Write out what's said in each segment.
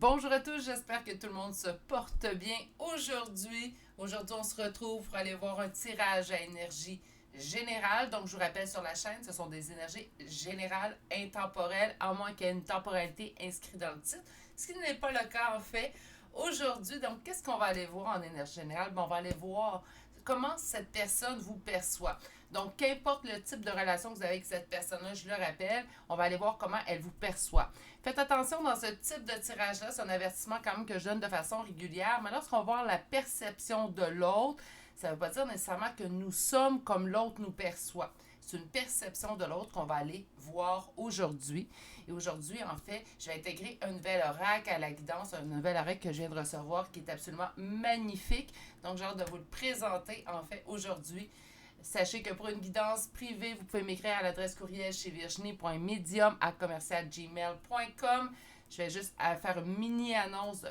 Bonjour à tous, j'espère que tout le monde se porte bien Aujourd'hui, on se retrouve pour aller voir un tirage à énergie générale. Donc, je vous rappelle sur la chaîne, ce sont des énergies générales, intemporelles, à moins qu'il y ait une temporalité inscrite dans le titre, ce qui n'est pas le cas en fait. Aujourd'hui, donc, qu'est-ce qu'on va aller voir en énergie générale? On va aller voir comment cette personne vous perçoit. Donc, qu'importe le type de relation que vous avez avec cette personne-là, je le rappelle, on va aller voir comment elle vous perçoit. Faites attention dans ce type de tirage-là, c'est un avertissement quand même que je donne de façon régulière, mais lorsqu'on va voir la perception de l'autre, ça ne veut pas dire nécessairement que nous sommes comme l'autre nous perçoit. C'est une perception de l'autre qu'on va aller voir aujourd'hui. Et aujourd'hui, en fait, je vais intégrer un nouvel oracle à la guidance, un nouvel oracle que je viens de recevoir qui est absolument magnifique. Donc, j'ai hâte de vous le présenter, en fait, aujourd'hui. Sachez que pour une guidance privée, vous pouvez m'écrire à l'adresse courriel chez virginie.medium@gmail.com. Je vais juste faire une mini-annonce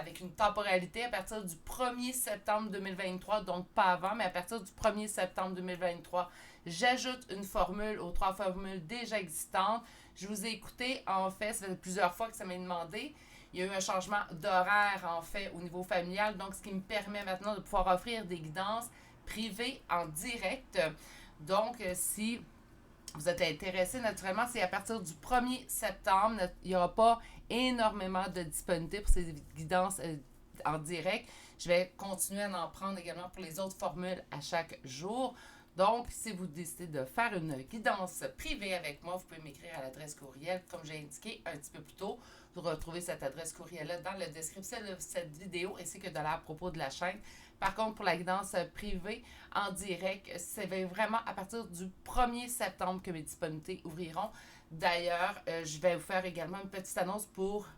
avec une temporalité à partir du 1er septembre 2023, donc pas avant, mais à partir du 1er septembre 2023, j'ajoute une formule aux 3 formules déjà existantes. Je vous ai écouté, en fait, ça fait plusieurs fois que ça m'est demandé. Il y a eu un changement d'horaire, en fait, au niveau familial, donc ce qui me permet maintenant de pouvoir offrir des guidances privées en direct. Donc, si vous êtes intéressé, naturellement, c'est à partir du 1er septembre. Il n'y aura pas énormément de disponibilité pour ces guidances en direct. Je vais continuer à en prendre également pour les autres formules à chaque jour. Donc, si vous décidez de faire une guidance privée avec moi, vous pouvez m'écrire à l'adresse courriel, comme j'ai indiqué un petit peu plus tôt. Vous retrouvez cette adresse courriel-là dans la description de cette vidéo ainsi que à propos de la chaîne. Par contre, pour la guidance privée en direct, c'est vraiment à partir du 1er septembre que mes disponibilités ouvriront. D'ailleurs, je vais vous faire également une petite annonce pour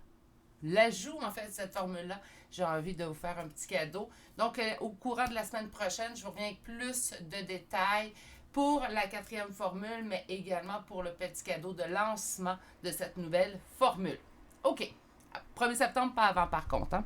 l'ajout, en fait, de cette formule-là. J'ai envie de vous faire un petit cadeau. Donc, au courant de la semaine prochaine, je vous reviens avec plus de détails pour la 4e formule, mais également pour le petit cadeau de lancement de cette nouvelle formule. OK. 1er septembre, pas avant par contre. Hein?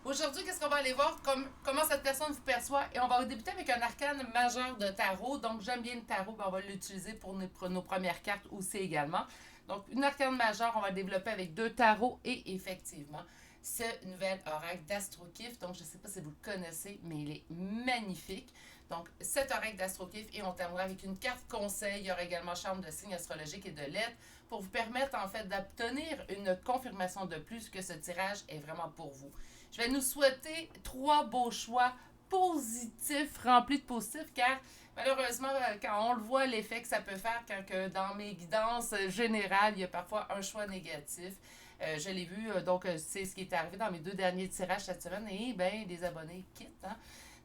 Aujourd'hui, qu'est-ce qu'on va aller voir? Comment cette personne vous perçoit? Et on va débuter avec un arcane majeur de tarot. Donc, j'aime bien le tarot, on va l'utiliser pour nos premières cartes aussi également. Donc, une arcane majeure, on va le développer avec 2 tarots et effectivement, ce nouvel oracle d'Astrokif. Donc, je ne sais pas si vous le connaissez, mais il est magnifique. Donc, cet oracle d'Astrokif et on terminera avec une carte conseil. Il y aura également charme de signes astrologiques et de lettres pour vous permettre en fait d'obtenir une confirmation de plus que ce tirage est vraiment pour vous. Je vais nous souhaiter 3 beaux choix positifs, remplis de positifs, car malheureusement, quand on le voit, l'effet que ça peut faire quand que dans mes guidances générales, il y a parfois un choix négatif. Je l'ai vu, donc c'est ce qui est arrivé dans mes 2 derniers tirages cette semaine, et bien, les abonnés quittent. Hein?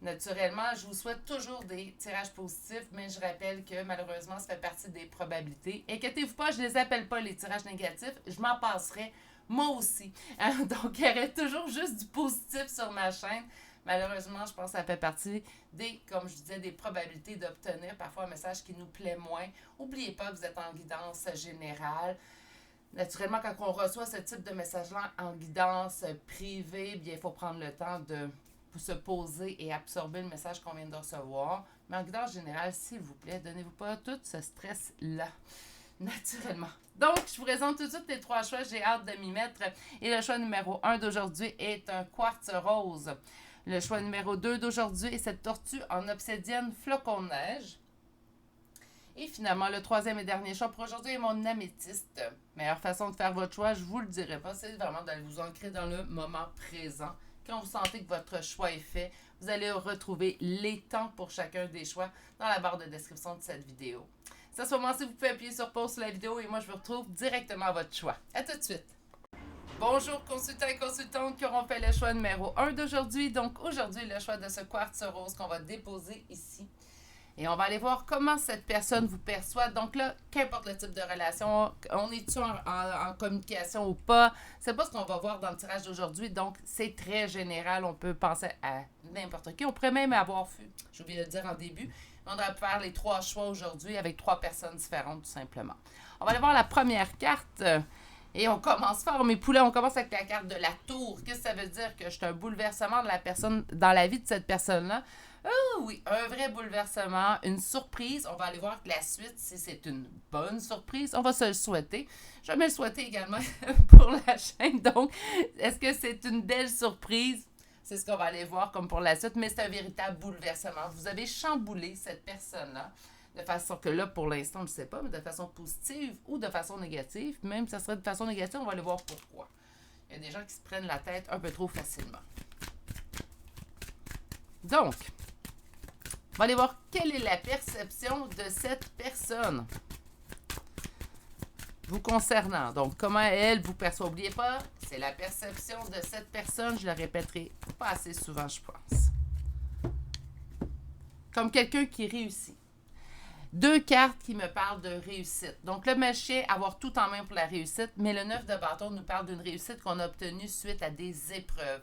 Naturellement, je vous souhaite toujours des tirages positifs, mais je rappelle que malheureusement, ça fait partie des probabilités. Inquiétez-vous pas, je ne les appelle pas les tirages négatifs, je m'en passerai moi aussi. Hein? Donc, il y aurait toujours juste du positif sur ma chaîne. Malheureusement, je pense que ça fait partie comme je disais, des probabilités d'obtenir parfois un message qui nous plaît moins. N'oubliez pas que vous êtes en guidance générale. Naturellement, quand on reçoit ce type de message-là en guidance privée, bien, il faut prendre le temps de se poser et absorber le message qu'on vient de recevoir. Mais en guidance générale, s'il vous plaît, donnez-vous pas tout ce stress-là. Naturellement. Donc, je vous présente tout de suite les 3 choix. J'ai hâte de m'y mettre. Et le choix numéro 1 d'aujourd'hui est un quartz rose. Le choix numéro 2 d'aujourd'hui est cette tortue en obsidienne flocon de neige. Et finalement, le 3e et dernier choix pour aujourd'hui est mon améthyste. Meilleure façon de faire votre choix, je vous le dirai pas, c'est vraiment d'aller vous ancrer dans le moment présent. Quand vous sentez que votre choix est fait, vous allez retrouver les temps pour chacun des choix dans la barre de description de cette vidéo. À ce moment-ci, vous pouvez appuyer sur pause sur la vidéo et moi, je vous retrouve directement à votre choix. À tout de suite! Bonjour consultants et consultantes qui auront fait le choix numéro 1 d'aujourd'hui. Donc aujourd'hui, le choix de ce quartz rose qu'on va déposer ici. Et on va aller voir comment cette personne vous perçoit. Donc là, qu'importe le type de relation, on est-tu en communication ou pas, c'est pas ce qu'on va voir dans le tirage d'aujourd'hui. Donc, c'est très général. On peut penser à n'importe qui. On pourrait même avoir vu, j'ai oublié de le dire en début, on va faire les 3 choix aujourd'hui avec 3 personnes différentes, tout simplement. On va aller voir la première carte. Et on commence fort, mes poulets, on commence avec la carte de la tour. Qu'est-ce que ça veut dire? Que je suis un bouleversement de la personne, dans la vie de cette personne-là. Oh oui, un vrai bouleversement, une surprise. On va aller voir que la suite, si c'est une bonne surprise, on va se le souhaiter. Je vais me le souhaiter également pour la chaîne. Donc, est-ce que c'est une belle surprise? C'est ce qu'on va aller voir comme pour la suite, mais c'est un véritable bouleversement. Vous avez chamboulé cette personne-là de façon que là, pour l'instant, on ne le sait pas, mais de façon positive ou de façon négative. Même si ça serait de façon négative, on va aller voir pourquoi. Il y a des gens qui se prennent la tête un peu trop facilement. Donc, on va aller voir quelle est la perception de cette personne vous concernant. Donc, comment elle vous perçoit. N'oubliez pas, c'est la perception de cette personne. Je le répéterai pas assez souvent, je pense. Comme quelqu'un qui réussit. 2 cartes qui me parlent de réussite. Donc, le machin, avoir tout en main pour la réussite, mais le 9 de bâton nous parle d'une réussite qu'on a obtenue suite à des épreuves.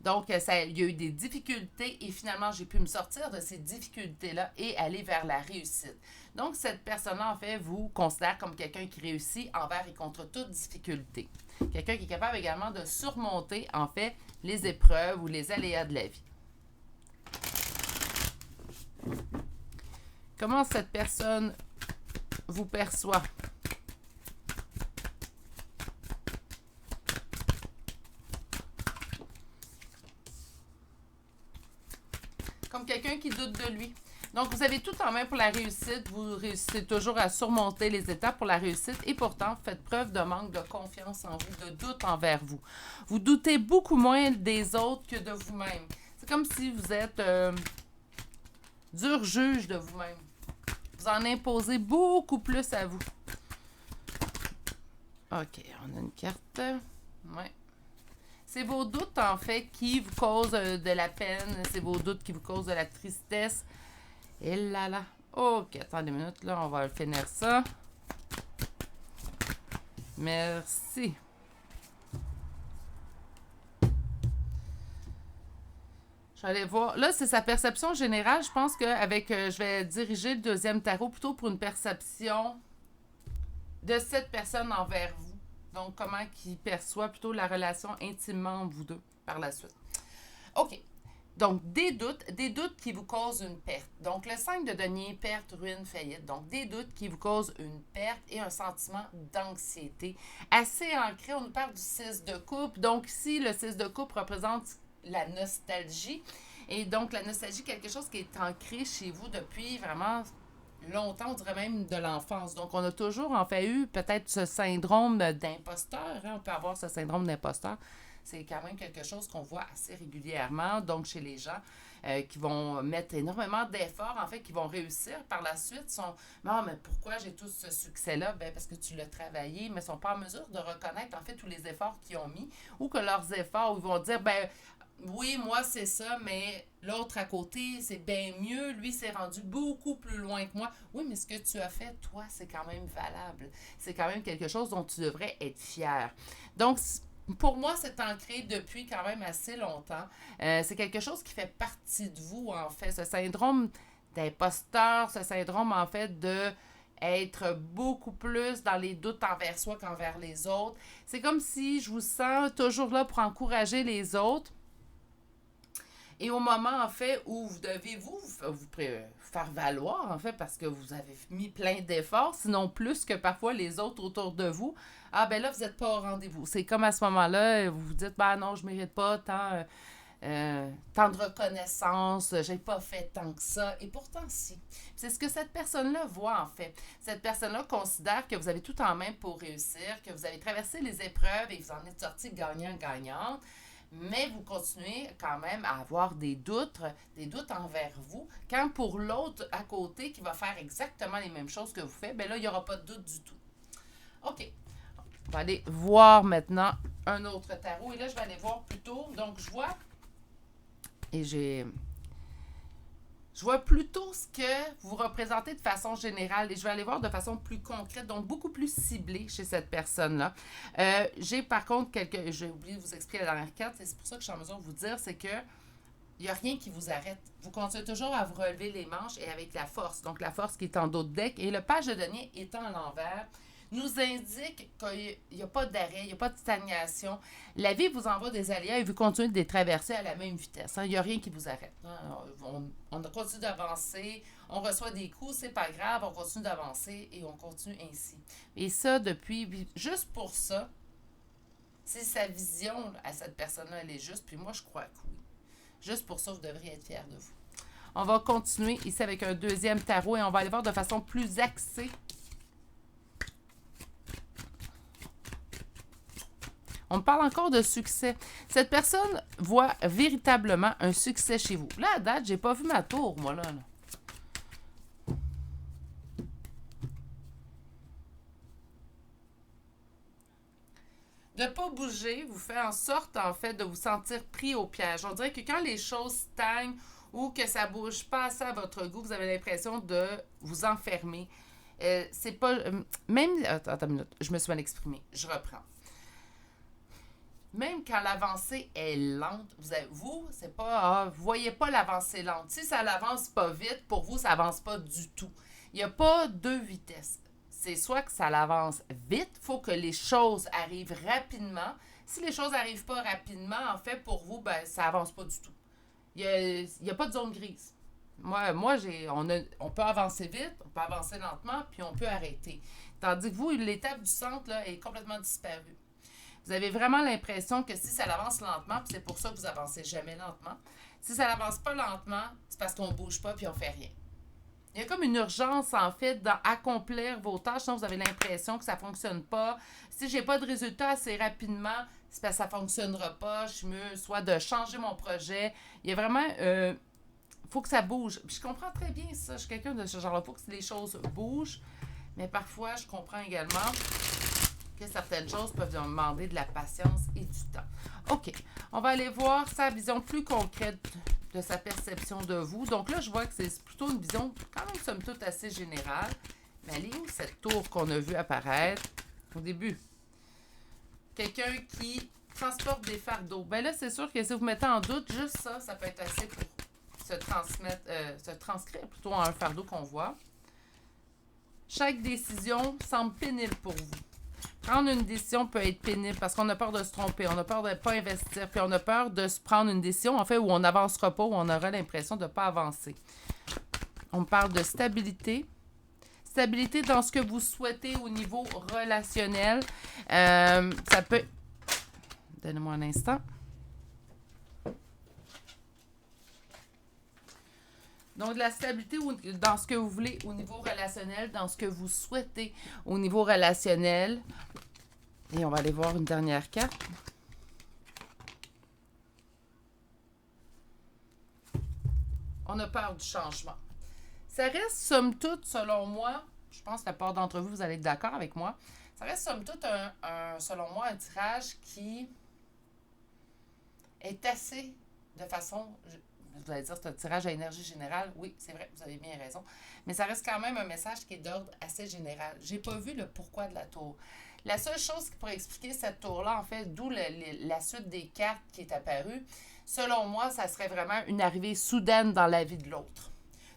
Donc, il y a eu des difficultés et finalement, j'ai pu me sortir de ces difficultés-là et aller vers la réussite. Donc, cette personne-là, en fait, vous considère comme quelqu'un qui réussit envers et contre toute difficulté. Quelqu'un qui est capable également de surmonter, en fait, les épreuves ou les aléas de la vie. Comment cette personne vous perçoit? Comme quelqu'un qui doute de lui. Donc, vous avez tout en main pour la réussite. Vous réussissez toujours à surmonter les étapes pour la réussite et pourtant, vous faites preuve de manque de confiance en vous, de doute envers vous. Vous doutez beaucoup moins des autres que de vous-même. C'est comme si vous êtes dur juge de vous-même. Vous en imposez beaucoup plus à vous. OK, on a une carte. Ouais. C'est vos doutes, en fait, qui vous causent de la peine. C'est vos doutes qui vous causent de la tristesse. Et là là. OK, attendez une minute, là, on va finir ça. Merci. Je vais aller voir. Là, c'est sa perception générale. Je pense qu'avec. Je vais diriger le deuxième tarot plutôt pour une perception de cette personne envers vous. Donc, comment il perçoit plutôt la relation intimement entre vous deux par la suite. OK. Donc, des doutes qui vous causent une perte. Donc, le 5 de denier, perte, ruine, faillite. Donc, des doutes qui vous causent une perte et un sentiment d'anxiété. Assez ancré, on nous parle du 6 de coupe. Donc, ici, le 6 de coupe représente la nostalgie. Et donc, la nostalgie, quelque chose qui est ancré chez vous depuis vraiment longtemps, on dirait même de l'enfance. Donc, on a toujours en fait eu peut-être ce syndrome d'imposteur. Hein? On peut avoir ce syndrome d'imposteur. C'est quand même quelque chose qu'on voit assez régulièrement, donc chez les gens qui vont mettre énormément d'efforts, en fait, qui vont réussir par la suite, sont « Non, mais pourquoi j'ai tout ce succès-là? » Ben parce que tu l'as travaillé, mais ils ne sont pas en mesure de reconnaître, en fait, tous les efforts qu'ils ont mis, ou que leurs efforts, ils vont dire « Ben oui, moi, c'est ça, mais l'autre à côté, c'est bien mieux. Lui, s'est rendu beaucoup plus loin que moi. » Oui, mais ce que tu as fait, toi, c'est quand même valable. C'est quand même quelque chose dont tu devrais être fier. Donc, pour moi, c'est ancré depuis quand même assez longtemps. C'est quelque chose qui fait partie de vous, en fait. Ce syndrome d'imposteur, ce syndrome, en fait, de être beaucoup plus dans les doutes envers soi qu'envers les autres. C'est comme si je vous sens toujours là pour encourager les autres. Et au moment, en fait, où vous devez vous faire valoir, en fait, parce que vous avez mis plein d'efforts, sinon plus que parfois les autres autour de vous, ah ben là, vous n'êtes pas au rendez-vous. C'est comme à ce moment-là, vous vous dites, ben non, je ne mérite pas tant de reconnaissance, j'ai pas fait tant que ça. Et pourtant, si. C'est ce que cette personne-là voit, en fait. Cette personne-là considère que vous avez tout en main pour réussir, que vous avez traversé les épreuves et vous en êtes sorti gagnant-gagnante. Mais vous continuez quand même à avoir des doutes envers vous, quand pour l'autre à côté qui va faire exactement les mêmes choses que vous faites, ben là, il n'y aura pas de doute du tout. OK. On va aller voir maintenant un autre tarot. Et là, je vais aller voir plutôt. Donc, je vois plutôt ce que vous représentez de façon générale et je vais aller voir de façon plus concrète, donc beaucoup plus ciblée chez cette personne-là. J'ai par contre j'ai oublié de vous expliquer la dernière carte, et c'est pour ça que je suis en mesure de vous dire, c'est que il n'y a rien qui vous arrête. Vous continuez toujours à vous relever les manches et avec la force. Donc, la force qui est en dos de deck et le page de denier étant à l'envers, nous indique qu'il n'y a pas d'arrêt, il n'y a pas de stagnation. La vie vous envoie des aléas et vous continuez de les traverser à la même vitesse. Il n'y a rien qui vous arrête. On continue d'avancer, on reçoit des coups, c'est pas grave, on continue d'avancer et on continue ainsi. Et ça, depuis, juste pour ça, si sa vision à cette personne-là, elle est juste, puis moi, je crois que oui. Juste pour ça, vous devriez être fiers de vous. On va continuer ici avec un deuxième tarot et on va aller voir de façon plus axée. On me parle encore de succès. Cette personne voit véritablement un succès chez vous. Là, à date, j'ai pas vu ma tour, moi, là. De ne pas bouger vous fait en sorte, en fait, de vous sentir pris au piège. On dirait que quand les choses stagnent ou que ça bouge pas assez à votre goût, vous avez l'impression de vous enfermer. C'est pas... même... Attends une minute, je me suis mal exprimée. Je reprends. Même quand l'avancée est lente, c'est pas, vous voyez pas l'avancée lente. Si ça n'avance pas vite, pour vous, ça avance pas du tout. Il n'y a pas deux vitesses. C'est soit que ça avance vite, il faut que les choses arrivent rapidement. Si les choses n'arrivent pas rapidement, en fait, pour vous, ben, ça avance pas du tout. Il y a pas de zone grise. On peut avancer vite, on peut avancer lentement, puis on peut arrêter. Tandis que vous, l'étape du centre là, est complètement disparue. Vous avez vraiment l'impression que si ça avance lentement, puis c'est pour ça que vous avancez jamais lentement, si ça n'avance pas lentement, c'est parce qu'on ne bouge pas puis on fait rien. Il y a comme une urgence, en fait, d'accomplir vos tâches, sinon vous avez l'impression que ça ne fonctionne pas. Si j'ai pas de résultat assez rapidement, c'est parce que ça ne fonctionnera pas. Je suis mieux soit de changer mon projet. Il y a vraiment... faut que ça bouge. Puis je comprends très bien ça. Je suis quelqu'un de ce genre-là. Il faut que les choses bougent. Mais parfois, je comprends également que certaines choses peuvent demander de la patience et du temps. OK. On va aller voir sa vision plus concrète de sa perception de vous. Donc là, je vois que c'est plutôt une vision quand même, somme toute, assez générale. Mais elle est où cette tour qu'on a vue apparaître au début? Quelqu'un qui transporte des fardeaux. Ben là, c'est sûr que si vous mettez en doute, juste ça, ça peut être assez pour se transcrire plutôt en un fardeau qu'on voit. Chaque décision semble pénible pour vous. Prendre une décision peut être pénible parce qu'on a peur de se tromper, on a peur de ne pas investir, puis on a peur de se prendre une décision, en fait, où on n'avancera pas, où on aura l'impression de ne pas avancer. On parle de stabilité. Stabilité dans ce que vous souhaitez au niveau relationnel. Ça peut... Donnez-moi un instant. Donc, de la stabilité dans ce que vous voulez au niveau relationnel, dans ce que vous souhaitez au niveau relationnel. Et on va aller voir une dernière carte. On a peur du changement. Ça reste, somme toute, selon moi, je pense que la plupart d'entre vous, vous allez être d'accord avec moi, ça reste, somme toute, selon moi, un tirage qui est assez de façon... Vous allez dire, c'est un tirage à énergie générale. Oui, c'est vrai, vous avez bien raison. Mais ça reste quand même un message qui est d'ordre assez général. J'ai pas vu le pourquoi de la tour. La seule chose qui pourrait expliquer cette tour-là, en fait, d'où la suite des cartes qui est apparue, selon moi, ça serait vraiment une arrivée soudaine dans la vie de l'autre.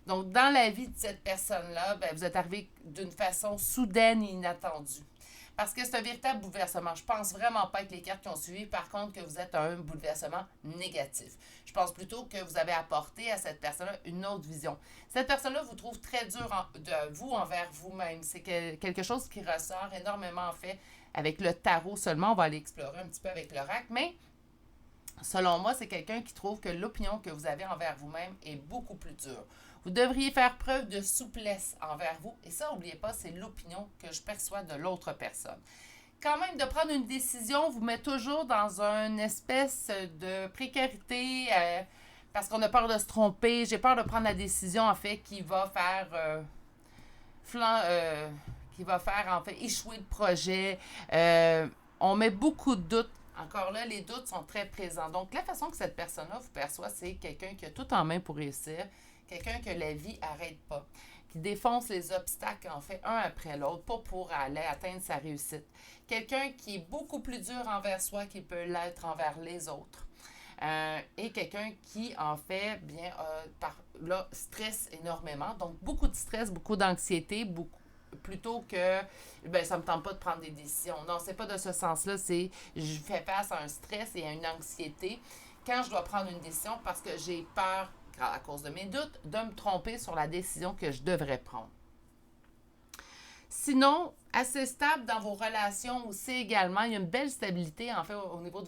Donc, dans la vie de cette personne-là, ben, vous êtes arrivé d'une façon soudaine et inattendue. Parce que c'est un véritable bouleversement. Je pense vraiment pas avec les cartes qui ont suivi, par contre, que vous êtes un bouleversement négatif. Je pense plutôt que vous avez apporté à cette personne-là une autre vision. Cette personne-là vous trouve très dur de vous envers vous-même. C'est quelque chose qui ressort énormément, en fait, avec le tarot seulement. On va aller explorer un petit peu avec l'oracle, mais selon moi, c'est quelqu'un qui trouve que l'opinion que vous avez envers vous-même est beaucoup plus dure. Vous devriez faire preuve de souplesse envers vous. Et ça, n'oubliez pas, c'est l'opinion que je perçois de l'autre personne. Quand même, de prendre une décision vous met toujours dans une espèce de précarité parce qu'on a peur de se tromper. J'ai peur de prendre la décision, en fait, qui va faire en fait échouer le projet. On met beaucoup de doutes. Encore là, les doutes sont très présents. Donc, la façon que cette personne-là vous perçoit, c'est quelqu'un qui a tout en main pour réussir, quelqu'un que la vie n'arrête pas, qui défonce les obstacles, en fait, un après l'autre, pas pour aller atteindre sa réussite. Quelqu'un qui est beaucoup plus dur envers soi qu'il peut l'être envers les autres. Et quelqu'un qui, en fait, stresse énormément. Donc, beaucoup de stress, beaucoup d'anxiété, beaucoup. plutôt que ben ça me tente pas de prendre des décisions. Non, c'est pas de ce sens-là, c'est je fais face à un stress et à une anxiété quand je dois prendre une décision parce que j'ai peur, à cause de mes doutes, de me tromper sur la décision que je devrais prendre. Sinon, assez stable dans vos relations aussi également. Il y a une belle stabilité, en fait, au niveau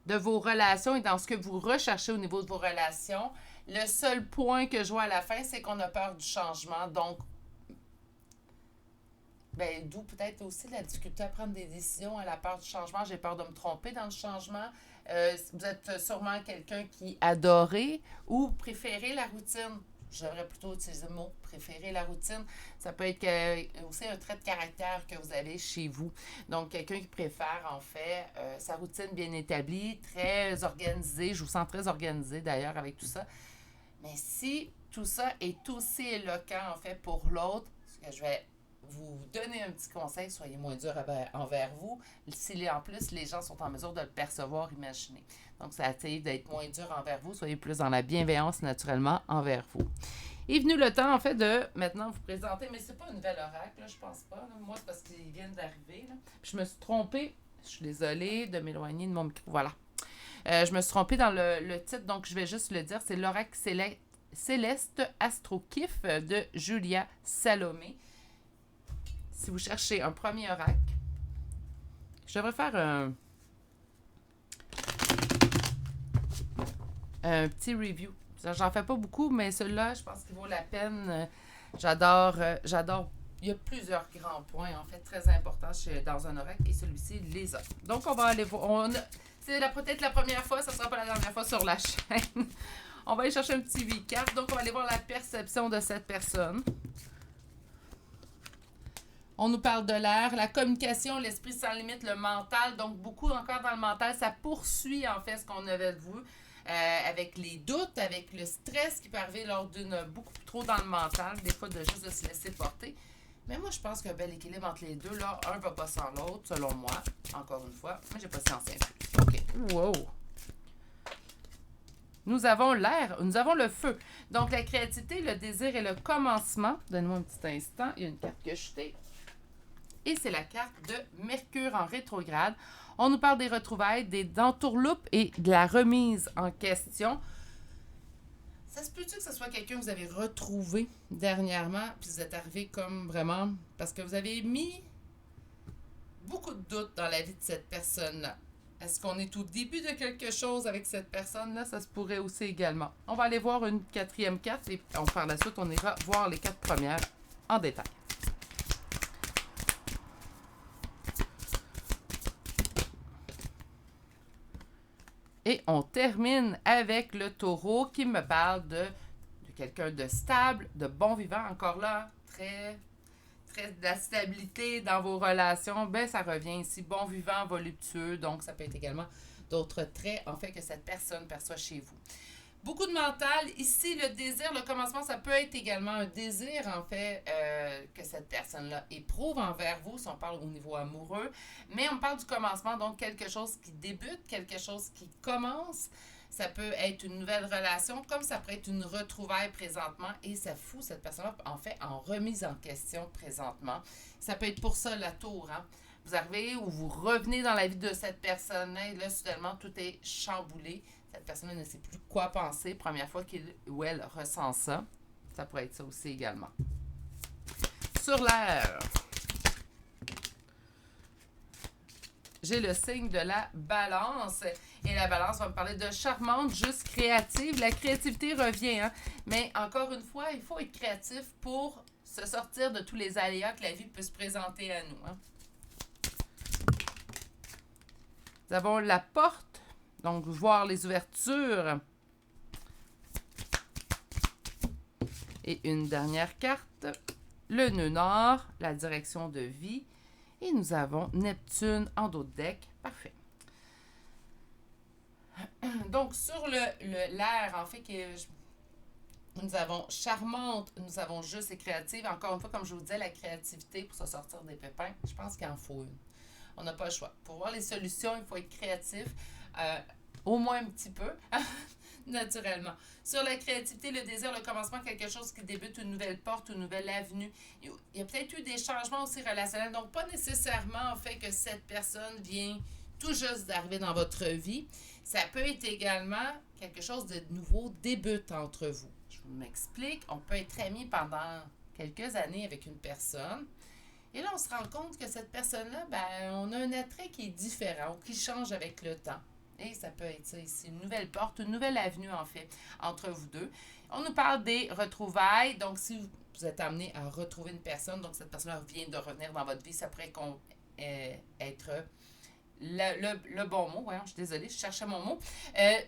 de vos relations et dans ce que vous recherchez au niveau de vos relations. Le seul point que je vois à la fin, c'est qu'on a peur du changement. Donc, ben, d'où peut-être aussi la difficulté à prendre des décisions, à la peur du changement. J'ai peur de me tromper dans le changement. Vous êtes sûrement quelqu'un qui adorait ou préférez la routine. J'aurais plutôt utilisé le mot préférer la routine. Ça peut être aussi un trait de caractère que vous avez chez vous. Donc, quelqu'un qui préfère, en fait, sa routine bien établie, très organisée. Je vous sens très organisée, d'ailleurs, avec tout ça. Mais si tout ça est aussi éloquent, en fait, pour l'autre, je vais vous donner un petit conseil, soyez moins dur envers vous. Si en plus les gens sont en mesure de le percevoir, imaginez. Donc, ça essayez d'être moins dur envers vous, soyez plus dans la bienveillance naturellement envers vous. Est venu le temps, en fait, de maintenant vous présenter, mais c'est pas un nouvel oracle, là, je pense pas. Là. Moi, c'est parce qu'ils viennent d'arriver. Là. Puis je me suis trompée, je suis désolée de m'éloigner de mon micro. Voilà. Je me suis trompée dans le titre, donc je vais juste le dire. C'est l'oracle Céleste Astro-Kiff de Julia Salomé. Si vous cherchez un premier oracle, je devrais faire un petit review. J'en fais pas beaucoup, mais celui-là, je pense qu'il vaut la peine. J'adore. Il y a plusieurs grands points, en fait, très importants dans un oracle, et celui-ci les a. Donc, on va aller voir. C'est peut-être la première fois, ça ne sera pas la dernière fois sur la chaîne. On va aller chercher un petit recap. Donc, on va aller voir la perception de cette personne. On nous parle de l'air, la communication, l'esprit sans limite, le mental. Donc, beaucoup encore dans le mental. Ça poursuit, en fait, ce qu'on avait vu avec les doutes, avec le stress qui peut arriver lors d'une beaucoup trop dans le mental. Des fois, juste de se laisser porter. Mais moi, je pense qu'il y a un bel équilibre entre les deux. Là, un va pas sans l'autre, selon moi. Encore une fois. Mais j'ai pas science infuse. OK. Wow. Nous avons l'air, nous avons le feu. Donc, la créativité, le désir et le commencement. Donnez-moi un petit instant. Il y a une carte que je jetée. Et c'est la carte de Mercure en rétrograde. On nous parle des retrouvailles, des entourloupes et de la remise en question. Ça se peut-tu que ce soit quelqu'un que vous avez retrouvé dernièrement, puis vous êtes arrivé comme vraiment... Parce que vous avez mis beaucoup de doutes dans la vie de cette personne-là. Est-ce qu'on est au début de quelque chose avec cette personne-là? Ça se pourrait aussi également. On va aller voir une quatrième carte et par la suite, on ira voir les 4 premières en détail. Et on termine avec le taureau qui me parle de quelqu'un de stable, de bon vivant. Encore là, très de la stabilité dans vos relations. Ben, ça revient ici. Bon vivant, voluptueux. Donc, ça peut être également d'autres traits, en fait, que cette personne perçoit chez vous. Beaucoup de mental. Ici, le désir, le commencement, ça peut être également un désir, en fait, que cette personne-là éprouve envers vous, si on parle au niveau amoureux. Mais on parle du commencement, donc quelque chose qui débute, quelque chose qui commence. Ça peut être une nouvelle relation, comme ça peut être une retrouvaille présentement. Et ça fout cette personne-là, en fait, en remise en question présentement. Ça peut être pour ça la tour, hein. Vous arrivez ou vous revenez dans la vie de cette personne-là et là, soudainement, tout est chamboulé. Cette personne ne sait plus quoi penser. Première fois qu'il ou elle ressent ça. Ça pourrait être ça aussi également. Sur l'air, j'ai le signe de la balance. Et la balance va me parler de charmante, juste créative. La créativité revient, hein? Mais encore une fois, il faut être créatif pour se sortir de tous les aléas que la vie peut se présenter à nous, hein? Nous avons la porte, donc voir les ouvertures. Et une dernière carte, le nœud nord, la direction de vie. Et nous avons Neptune en dos de deck. Parfait. Donc, sur l'air, en fait, nous avons charmante, nous avons juste et créative. Encore une fois, comme je vous disais, la créativité pour se sortir des pépins, je pense qu'il en faut une. On n'a pas le choix. Pour voir les solutions, il faut être créatif, au moins un petit peu. naturellement. Sur la créativité, le désir, le commencement, quelque chose qui débute, une nouvelle porte, une nouvelle avenue. Il y a peut-être eu des changements aussi relationnels, donc pas nécessairement en fait que cette personne vient tout juste d'arriver dans votre vie. Ça peut être également quelque chose de nouveau débute entre vous. Je vous m'explique, on peut être amis pendant quelques années avec une personne. Et là, on se rend compte que cette personne-là, ben, on a un attrait qui est différent ou qui change avec le temps. Et ça peut être ça ici, une nouvelle porte, une nouvelle avenue en fait, entre vous deux. On nous parle des retrouvailles. Donc, si vous êtes amené à retrouver une personne, donc cette personne-là vient de revenir dans votre vie, ça pourrait être le bon mot. Ouais, je suis désolée, je cherchais mon mot.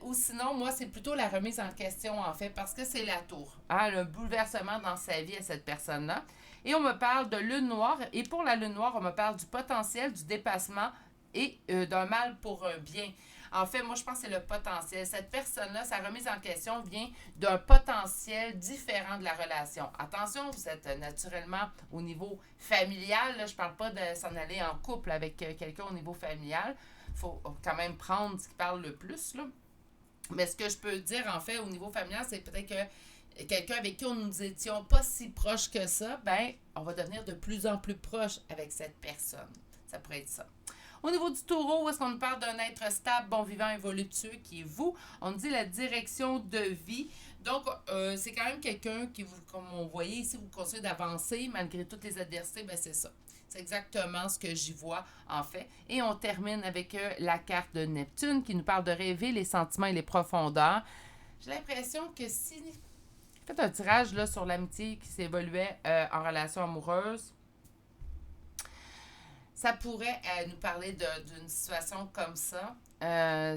Ou sinon, moi, c'est plutôt la remise en question, en fait, parce que c'est la tour. Hein, le bouleversement dans sa vie à cette personne-là. Et on me parle de lune noire. Et pour la lune noire, on me parle du potentiel, du dépassement et d'un mal pour un bien. En fait, moi, je pense que c'est le potentiel. Cette personne-là, sa remise en question vient d'un potentiel différent de la relation. Attention, vous êtes naturellement au niveau familial. Là, je ne parle pas de s'en aller en couple avec quelqu'un au niveau familial. Il faut quand même prendre ce qui parle le plus, là. Mais ce que je peux dire, en fait, au niveau familial, c'est peut-être que quelqu'un avec qui nous étions pas si proches que ça, ben, on va devenir de plus en plus proche avec cette personne. Ça pourrait être ça. Au niveau du taureau, où est-ce qu'on nous parle d'un être stable, bon vivant et voluptueux qui est vous? On dit la direction de vie. Donc, c'est quand même quelqu'un qui, comme on voyait ici, vous conseille d'avancer malgré toutes les adversités. Ben, c'est ça. C'est exactement ce que j'y vois, en fait. Et on termine avec la carte de Neptune qui nous parle de rêver les sentiments et les profondeurs. J'ai l'impression que si... Faites un tirage là, sur l'amitié qui s'évoluait en relation amoureuse. Ça pourrait nous parler d'une situation comme ça.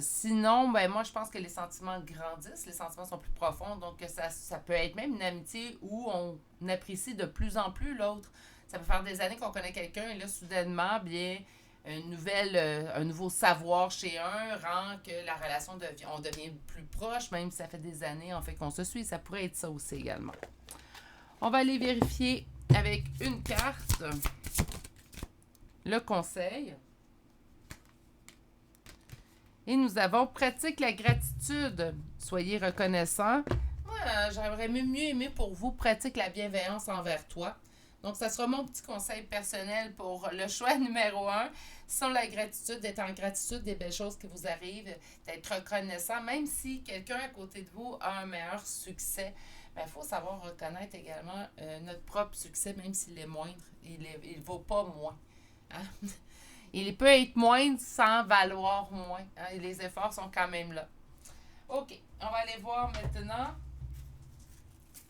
Sinon, ben moi, je pense que les sentiments grandissent, les sentiments sont plus profonds, donc ça peut être même une amitié où on apprécie de plus en plus l'autre. Ça peut faire des années qu'on connaît quelqu'un et là, soudainement, bien, un nouveau savoir chez un rend que la relation on devient plus proche, même si ça fait des années en fait qu'on se suit. Ça pourrait être ça aussi également. On va aller vérifier avec une carte le conseil. Et nous avons pratique la gratitude. Soyez reconnaissants. Moi, j'aimerais mieux aimer pour vous pratique la bienveillance envers toi. Donc, ça sera mon petit conseil personnel pour le choix numéro 1. Sans la gratitude, d'être en gratitude des belles choses qui vous arrivent, d'être reconnaissant, même si quelqu'un à côté de vous a un meilleur succès. Il faut savoir reconnaître également notre propre succès, même s'il est moindre. Il ne vaut pas moins. Hein? Il peut être moindre sans valoir moins. Hein? Et les efforts sont quand même là. OK. On va aller voir maintenant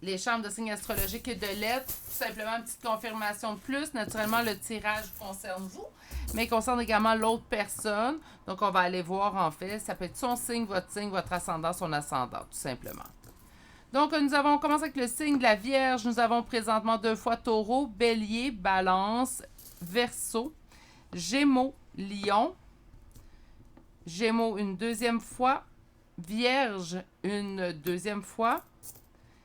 les chambres de signes astrologiques et de lettres. Tout simplement une petite confirmation de plus. Naturellement, le tirage concerne vous, mais concerne également l'autre personne. Donc, on va aller voir en fait. Ça peut être son signe, votre ascendant, son ascendant, tout simplement. Donc, nous avons commencé avec le signe de la Vierge. Nous avons présentement 2 fois Taureau, Bélier, Balance, Verseau, Gémeaux, Lion, Gémeaux une deuxième fois, Vierge une deuxième fois,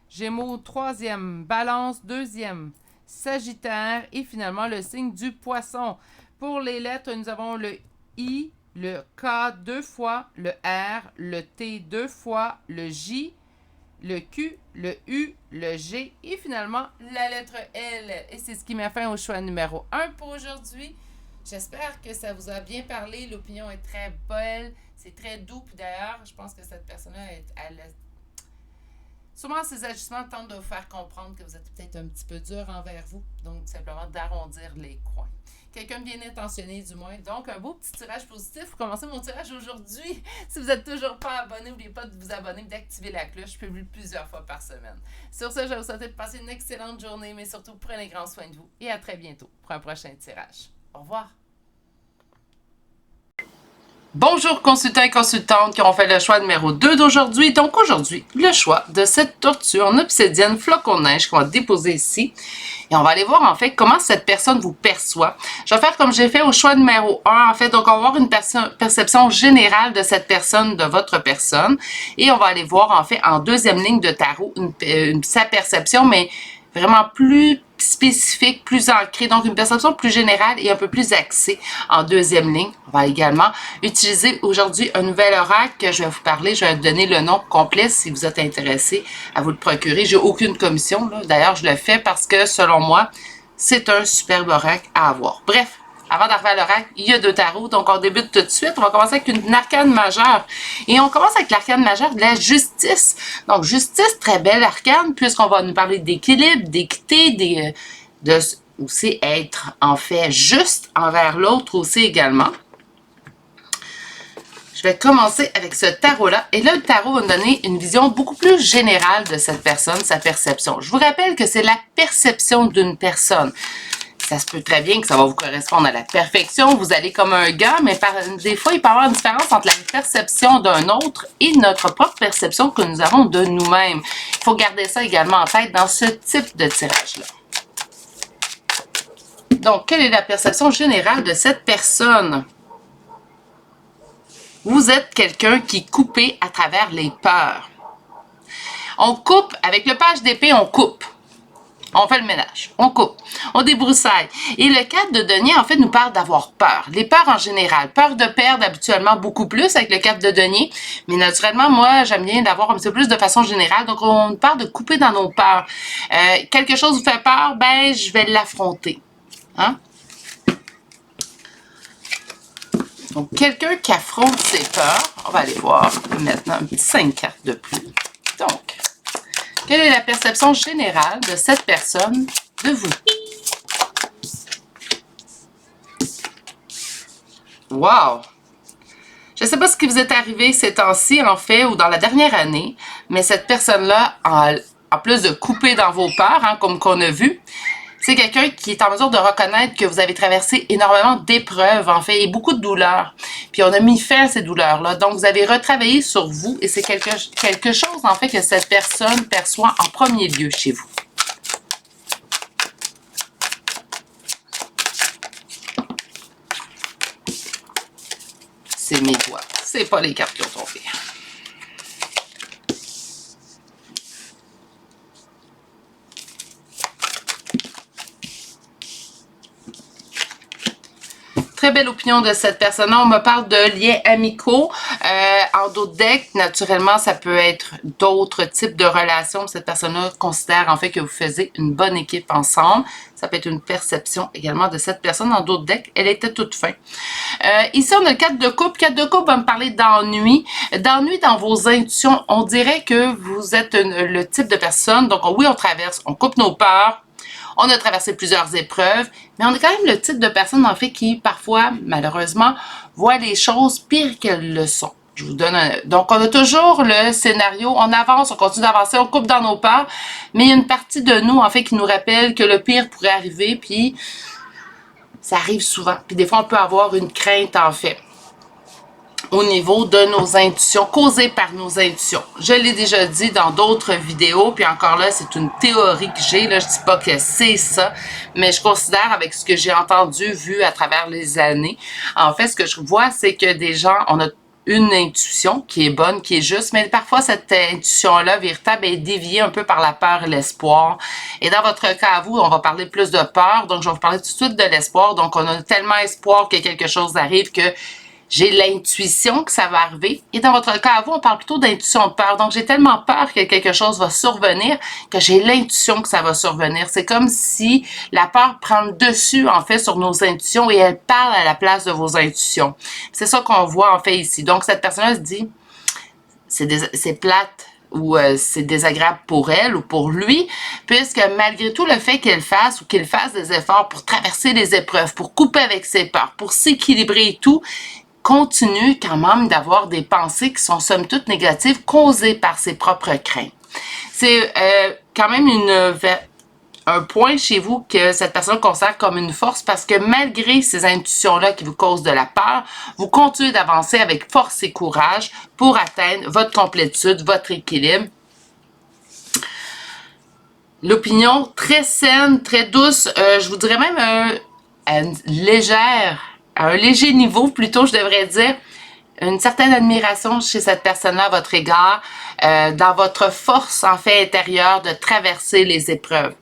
Gémeaux troisième, Balance deuxième, Sagittaire et finalement le signe du Poisson. Pour les lettres, nous avons le I, le K 2 fois, le R, le T 2 fois, le J, le Q, le U, le G et finalement la lettre L. Et c'est ce qui m'a fait au choix numéro 1 pour aujourd'hui. J'espère que ça vous a bien parlé. L'opinion est très belle. C'est très doux. Puis d'ailleurs, je pense que cette personne-là, sûrement ces ajustements tentent de vous faire comprendre que vous êtes peut-être un petit peu dur envers vous. Donc, simplement d'arrondir les coins. Quelqu'un de bien intentionné, du moins. Donc, un beau petit tirage positif pour commencer mon tirage aujourd'hui. Si vous n'êtes toujours pas abonné, n'oubliez pas de vous abonner et d'activer la cloche. Je publie plusieurs fois par semaine. Sur ce, je vais vous souhaiter de passer une excellente journée, mais surtout, prenez grand soin de vous. Et à très bientôt pour un prochain tirage. Au revoir. Bonjour consultants et consultantes qui ont fait le choix numéro 2 d'aujourd'hui. Donc aujourd'hui, le choix de cette tortue en obsidienne flocon de neige qu'on va déposer ici. Et on va aller voir en fait comment cette personne vous perçoit. Je vais faire comme j'ai fait au choix numéro 1 en fait. Donc on va avoir une perception générale de cette personne, de votre personne. Et on va aller voir en fait en deuxième ligne de tarot sa perception, mais vraiment plus spécifique, plus ancrée, donc une perception plus générale et un peu plus axée en deuxième ligne. On va également utiliser aujourd'hui un nouvel oracle que je vais vous parler. Je vais vous donner le nom complet si vous êtes intéressé à vous le procurer. J'ai aucune commission, d'ailleurs je le fais parce que selon moi, c'est un superbe oracle à avoir. Bref. Avant d'arriver à l'oracle, il y a 2 tarots, donc on débute tout de suite. On va commencer avec une arcane majeure. Et on commence avec l'arcane majeure de la justice. Donc, justice, très belle arcane, puisqu'on va nous parler d'équilibre, d'équité, de aussi être, en fait, juste envers l'autre aussi également. Je vais commencer avec ce tarot-là. Et là, le tarot va nous donner une vision beaucoup plus générale de cette personne, sa perception. Je vous rappelle que c'est la perception d'une personne. Ça se peut très bien que ça va vous correspondre à la perfection. Vous allez comme un gars, mais des fois, il peut y avoir une différence entre la perception d'un autre et notre propre perception que nous avons de nous-mêmes. Il faut garder ça également en tête dans ce type de tirage-là. Donc, quelle est la perception générale de cette personne? Vous êtes quelqu'un qui est coupé à travers les peurs. On coupe, avec le page d'épée, on coupe. On fait le ménage, on coupe, on débroussaille. Et le 4 de denier, en fait, nous parle d'avoir peur. Les peurs en général. Peur de perdre habituellement beaucoup plus avec le 4 de denier. Mais naturellement, moi, j'aime bien d'avoir un petit peu plus de façon générale. Donc, on parle de couper dans nos peurs. Quelque chose vous fait peur, ben, je vais l'affronter. Hein? Donc, quelqu'un qui affronte ses peurs, on va aller voir maintenant un petit 5 cartes de plus. Donc, quelle est la perception générale de cette personne de vous? Wow! Je ne sais pas ce qui vous est arrivé ces temps-ci, en fait, ou dans la dernière année, mais cette personne-là, en plus de couper dans vos peurs, hein, comme qu'on a vu, c'est quelqu'un qui est en mesure de reconnaître que vous avez traversé énormément d'épreuves, en fait, et beaucoup de douleurs. Puis on a mis fin à ces douleurs-là. Donc, vous avez retravaillé sur vous et c'est quelque chose, en fait, que cette personne perçoit en premier lieu chez vous. C'est mes doigts. C'est pas les cartes qui ont tombé. Très belle opinion de cette personne. On me parle de liens amicaux. En d'autres decks, naturellement, ça peut être d'autres types de relations. Cette personne-là considère en fait que vous faisiez une bonne équipe ensemble. Ça peut être une perception également de cette personne. Dans d'autres decks, elle était toute fin. Ici, on a le 4 de coupe. 4 de coupe va me parler d'ennui. D'ennui dans vos intuitions. On dirait que vous êtes le type de personne. Donc, oui, on traverse, on coupe nos peurs. On a traversé plusieurs épreuves, mais on est quand même le type de personne, en fait, qui, parfois, malheureusement, voit les choses pires qu'elles le sont. Je vous donne Donc, on a toujours le scénario, on avance, on continue d'avancer, on coupe dans nos peurs, mais il y a une partie de nous, en fait, qui nous rappelle que le pire pourrait arriver, puis ça arrive souvent. Puis des fois, on peut avoir une crainte, en fait, au niveau de nos intuitions, causées par nos intuitions. Je l'ai déjà dit dans d'autres vidéos, puis encore là, c'est une théorie que j'ai, là, je dis pas que c'est ça, mais je considère avec ce que j'ai entendu, vu à travers les années, en fait, ce que je vois, c'est que des gens, on a une intuition qui est bonne, qui est juste, mais parfois cette intuition-là véritable est déviée un peu par la peur et l'espoir. Et dans votre cas à vous, on va parler plus de peur, donc je vais vous parler tout de suite de l'espoir. Donc on a tellement espoir que quelque chose arrive que j'ai l'intuition que ça va arriver. Et dans votre cas à vous, on parle plutôt d'intuition de peur. Donc, j'ai tellement peur que quelque chose va survenir que j'ai l'intuition que ça va survenir. C'est comme si la peur prend le dessus, en fait, sur nos intuitions et elle parle à la place de vos intuitions. C'est ça qu'on voit, en fait, ici. Donc, cette personne-là se dit, c'est plate ou c'est désagréable pour elle ou pour lui, puisque malgré tout le fait qu'elle fasse ou qu'il fasse des efforts pour traverser les épreuves, pour couper avec ses peurs, pour s'équilibrer et tout, continue quand même d'avoir des pensées qui sont somme toute négatives causées par ses propres craintes. C'est quand même un point chez vous que cette personne considère comme une force parce que malgré ces intuitions-là qui vous causent de la peur, vous continuez d'avancer avec force et courage pour atteindre votre complétude, votre équilibre. L'opinion très saine, très douce, je vous dirais même une légère, à un léger niveau plutôt, je devrais dire, une certaine admiration chez cette personne-là à votre égard, dans votre force en fait intérieure de traverser les épreuves.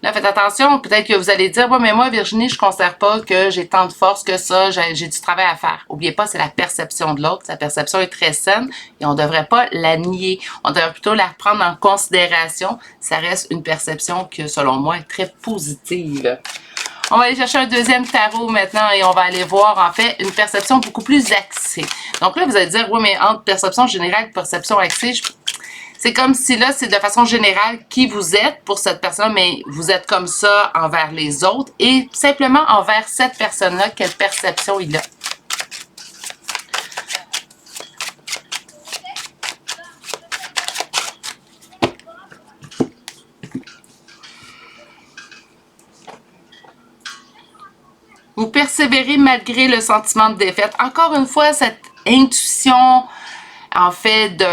Là, faites attention, peut-être que vous allez dire, ouais, mais moi, Virginie, je ne considère pas que j'ai tant de force que ça, j'ai du travail à faire. N'oubliez pas, c'est la perception de l'autre. Sa perception est très saine et on ne devrait pas la nier. On devrait plutôt la prendre en considération. Ça reste une perception que, selon moi, est très positive. On va aller chercher un deuxième tarot maintenant et on va aller voir, en fait, une perception beaucoup plus axée. Donc là, vous allez dire, oui, mais entre perception générale et perception axée, c'est comme si là, c'est de façon générale qui vous êtes pour cette personne, mais vous êtes comme ça envers les autres et simplement envers cette personne-là, quelle perception il a. Vous persévérez malgré le sentiment de défaite. Encore une fois, cette intuition, en fait,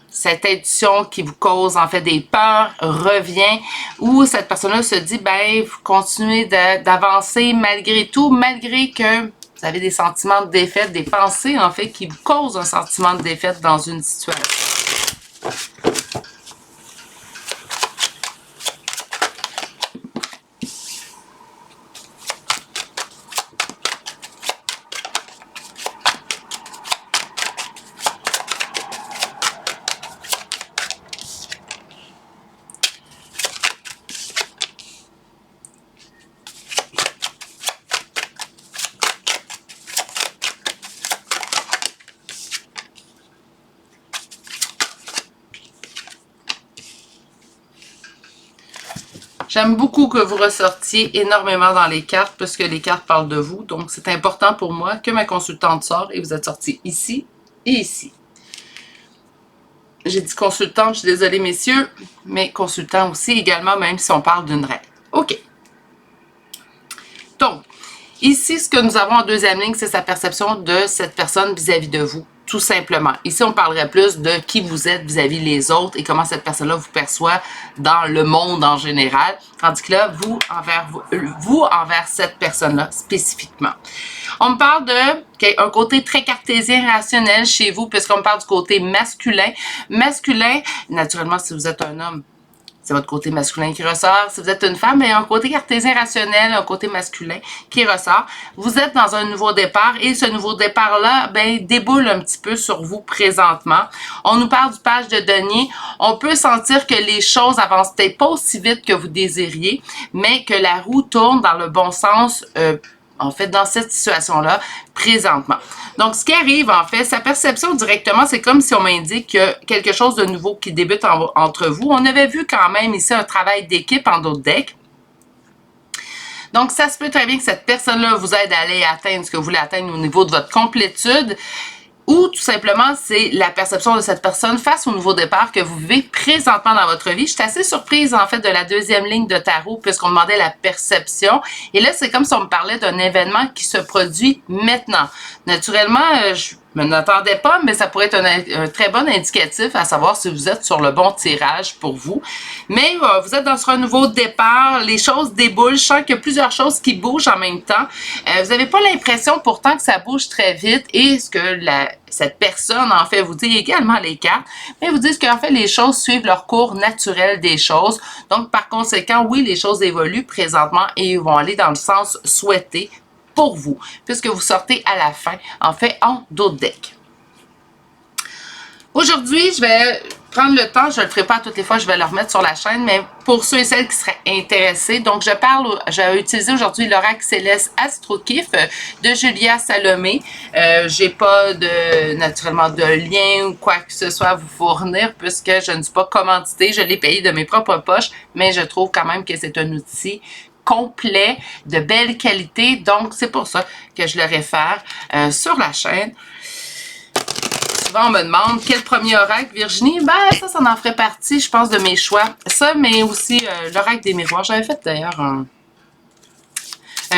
cette intuition qui vous cause en fait des peurs revient, où cette personne-là se dit, ben, vous continuez d'avancer malgré tout, malgré que vous avez des sentiments de défaite, des pensées en fait qui vous causent un sentiment de défaite dans une situation. J'aime beaucoup que vous ressortiez énormément dans les cartes, puisque les cartes parlent de vous. Donc, c'est important pour moi que ma consultante sorte et vous êtes sortis ici et ici. J'ai dit consultante, je suis désolée, messieurs, mais consultant aussi également, même si on parle d'une règle. OK. Donc, ici, ce que nous avons en deuxième ligne, c'est sa perception de cette personne vis-à-vis de vous, tout simplement. Ici, on parlerait plus de qui vous êtes vis-à-vis les autres et comment cette personne-là vous perçoit dans le monde en général. Tandis que là, vous envers cette personne-là spécifiquement. On me parle de un côté très cartésien rationnel chez vous, puisqu'on me parle du côté masculin. Masculin, naturellement, si vous êtes un homme, c'est votre côté masculin qui ressort. Si vous êtes une femme, il y a un côté cartésien rationnel, un côté masculin qui ressort. Vous êtes dans un nouveau départ et ce nouveau départ-là, ben, déboule un petit peu sur vous présentement. On nous parle du page de denier. On peut sentir que les choses avancent peut-être pas aussi vite que vous désiriez, mais que la roue tourne dans le bon sens, en fait, dans cette situation-là, présentement. Donc, ce qui arrive, en fait, sa perception directement, c'est comme si on m'indique qu'il y a quelque chose de nouveau qui débute entre vous. On avait vu quand même ici un travail d'équipe en d'autres decks. Donc, ça se peut très bien que cette personne-là vous aide à aller atteindre ce que vous voulez atteindre au niveau de votre complétude. Ou tout simplement, c'est la perception de cette personne face au nouveau départ que vous vivez présentement dans votre vie. Je suis assez surprise, en fait, de la deuxième ligne de tarot, puisqu'on demandait la perception. Et là, c'est comme si on me parlait d'un événement qui se produit maintenant. Naturellement, je me n'attendais pas, mais ça pourrait être un très bon indicatif à savoir si vous êtes sur le bon tirage pour vous. Mais vous êtes sur un nouveau départ, les choses déboulent, je sens qu'il y a plusieurs choses qui bougent en même temps. Vous n'avez pas l'impression pourtant que ça bouge très vite et ce que cette personne, en fait, vous dit également les cartes, mais vous disent qu'en fait, les choses suivent leur cours naturel des choses. Donc, par conséquent, oui, les choses évoluent présentement et vont aller dans le sens souhaité pour vous, puisque vous sortez à la fin, en fait, en d'autres decks. Aujourd'hui, je vais prendre le temps, je ne le ferai pas toutes les fois, je vais le remettre sur la chaîne, mais pour ceux et celles qui seraient intéressés, donc je vais utiliser aujourd'hui l'oracle céleste Astrokif de Julia Salomé. J'ai pas naturellement de lien ou quoi que ce soit à vous fournir, puisque je ne suis pas commanditée, je l'ai payé de mes propres poches, mais je trouve quand même que c'est un outil complet, de belle qualité, donc c'est pour ça que je le réfère sur la chaîne. Souvent, on me demande quel premier oracle, Virginie. Ben, ça en ferait partie, je pense, de mes choix. Ça, mais aussi l'oracle des miroirs. J'avais fait d'ailleurs une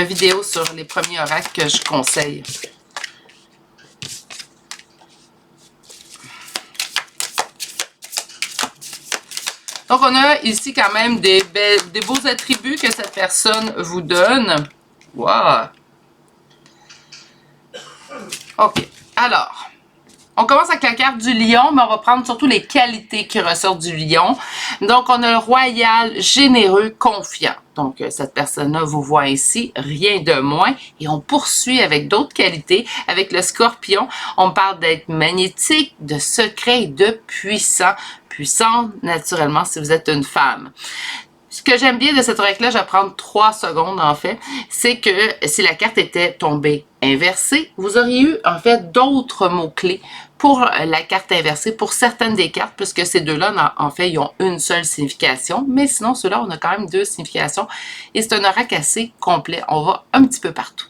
vidéo sur les premiers oracles que je conseille. Donc, on a ici quand même des beaux attributs que cette personne vous donne. Wow! OK. Alors, On commence avec la carte du lion, mais on va prendre surtout les qualités qui ressortent du lion. Donc, on a le royal, généreux, confiant. Donc, cette personne-là vous voit ainsi, rien de moins. Et on poursuit avec d'autres qualités. Avec le scorpion, on parle d'être magnétique, de secret et de puissant. Puissant, naturellement, si vous êtes une femme. Ce que j'aime bien de cette oracle-là, je vais prendre 3 secondes en fait, c'est que si la carte était tombée inversée, vous auriez eu en fait d'autres mots-clés pour la carte inversée, pour certaines des cartes, puisque ces deux-là, en fait, ils ont une seule signification, mais sinon, ceux-là, on a quand même 2 significations, et c'est un oracle assez complet, on va un petit peu partout.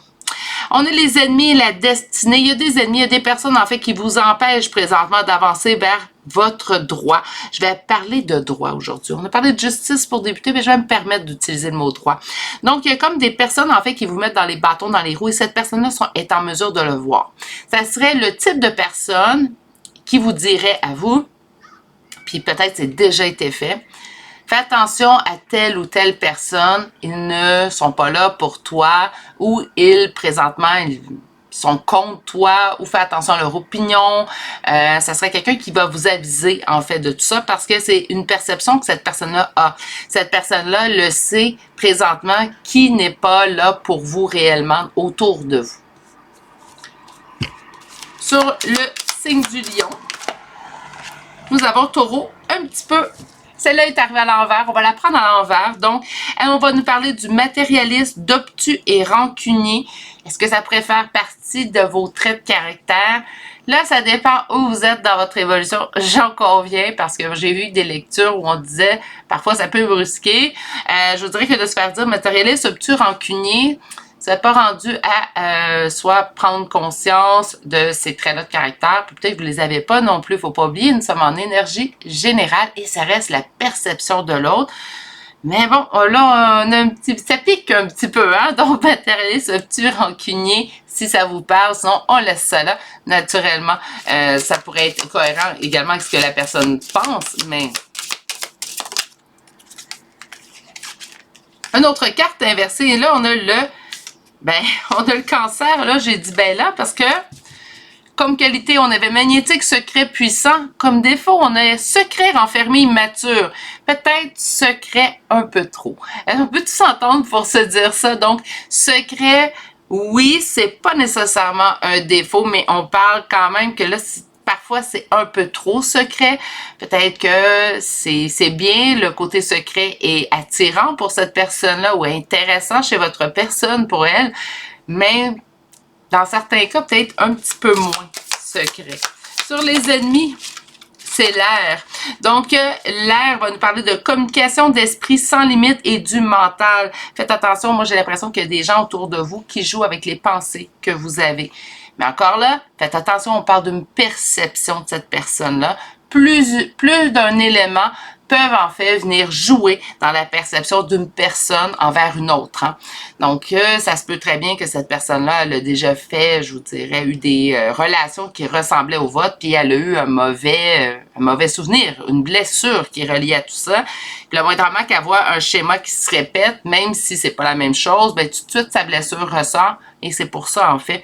On a les ennemis et la destinée. Il y a des ennemis, il y a des personnes en fait qui vous empêchent présentement d'avancer vers votre droit. Je vais parler de droit aujourd'hui. On a parlé de justice pour débuter, mais je vais me permettre d'utiliser le mot droit. Donc, il y a comme des personnes en fait qui vous mettent dans les bâtons dans les roues et cette personne-là est en mesure de le voir. Ça serait le type de personne qui vous dirait à vous, puis peut-être c'est déjà été fait, fais attention à telle ou telle personne, ils ne sont pas là pour toi ou ils, présentement, ils sont contre toi ou fais attention à leur opinion. Ça serait quelqu'un qui va vous aviser en fait de tout ça parce que c'est une perception que cette personne-là a. Cette personne-là le sait présentement qui n'est pas là pour vous réellement autour de vous. Sur le signe du lion, nous avons Taureau un petit peu. Celle-là est arrivée à l'envers. On va la prendre à l'envers. Donc, on va nous parler du matérialiste, d'obtus et rancunier. Est-ce que ça pourrait faire partie de vos traits de caractère? Là, ça dépend où vous êtes dans votre évolution. J'en conviens parce que j'ai vu des lectures où on disait parfois ça peut brusquer. Je vous dirais que de se faire dire matérialiste, obtus, rancunier, ça n'est pas rendu à soit prendre conscience de ces traits-là de caractère, puis peut-être que vous ne les avez pas non plus. Il ne faut pas oublier, nous sommes en énergie générale et ça reste la perception de l'autre. Mais bon, là, on a un petit, ça pique un petit peu, hein? Donc, matérialiste, obtus, rancunier, si ça vous parle, sinon on laisse ça là. Naturellement, ça pourrait être cohérent également avec ce que la personne pense, mais... Une autre carte inversée, et là, on a on a le cancer, là, j'ai dit là, parce que, comme qualité, on avait magnétique, secret, puissant. Comme défaut, on a secret, renfermé, immature. Peut-être secret un peu trop. On peut tous s'entendre pour se dire ça. Donc, secret, oui, c'est pas nécessairement un défaut, mais on parle quand même que là, parfois, c'est un peu trop secret. Peut-être que c'est bien, le côté secret est attirant pour cette personne-là ou intéressant chez votre personne pour elle, mais dans certains cas, peut-être un petit peu moins secret. Sur les ennemis, c'est l'air. Donc, l'air va nous parler de communication d'esprit sans limite et du mental. Faites attention, moi j'ai l'impression qu'il y a des gens autour de vous qui jouent avec les pensées que vous avez. Mais encore là, faites attention, on parle d'une perception de cette personne-là. Plus d'un élément peuvent en fait venir jouer dans la perception d'une personne envers une autre. Hein. Donc, ça se peut très bien que cette personne-là, elle a déjà fait, je vous dirais, eu des relations qui ressemblaient au vôtre, puis elle a eu un mauvais souvenir, une blessure qui est reliée à tout ça. Puis le moindrement qu'elle voit un schéma qui se répète, même si c'est pas la même chose, ben tout de suite, sa blessure ressort, et c'est pour ça, en fait,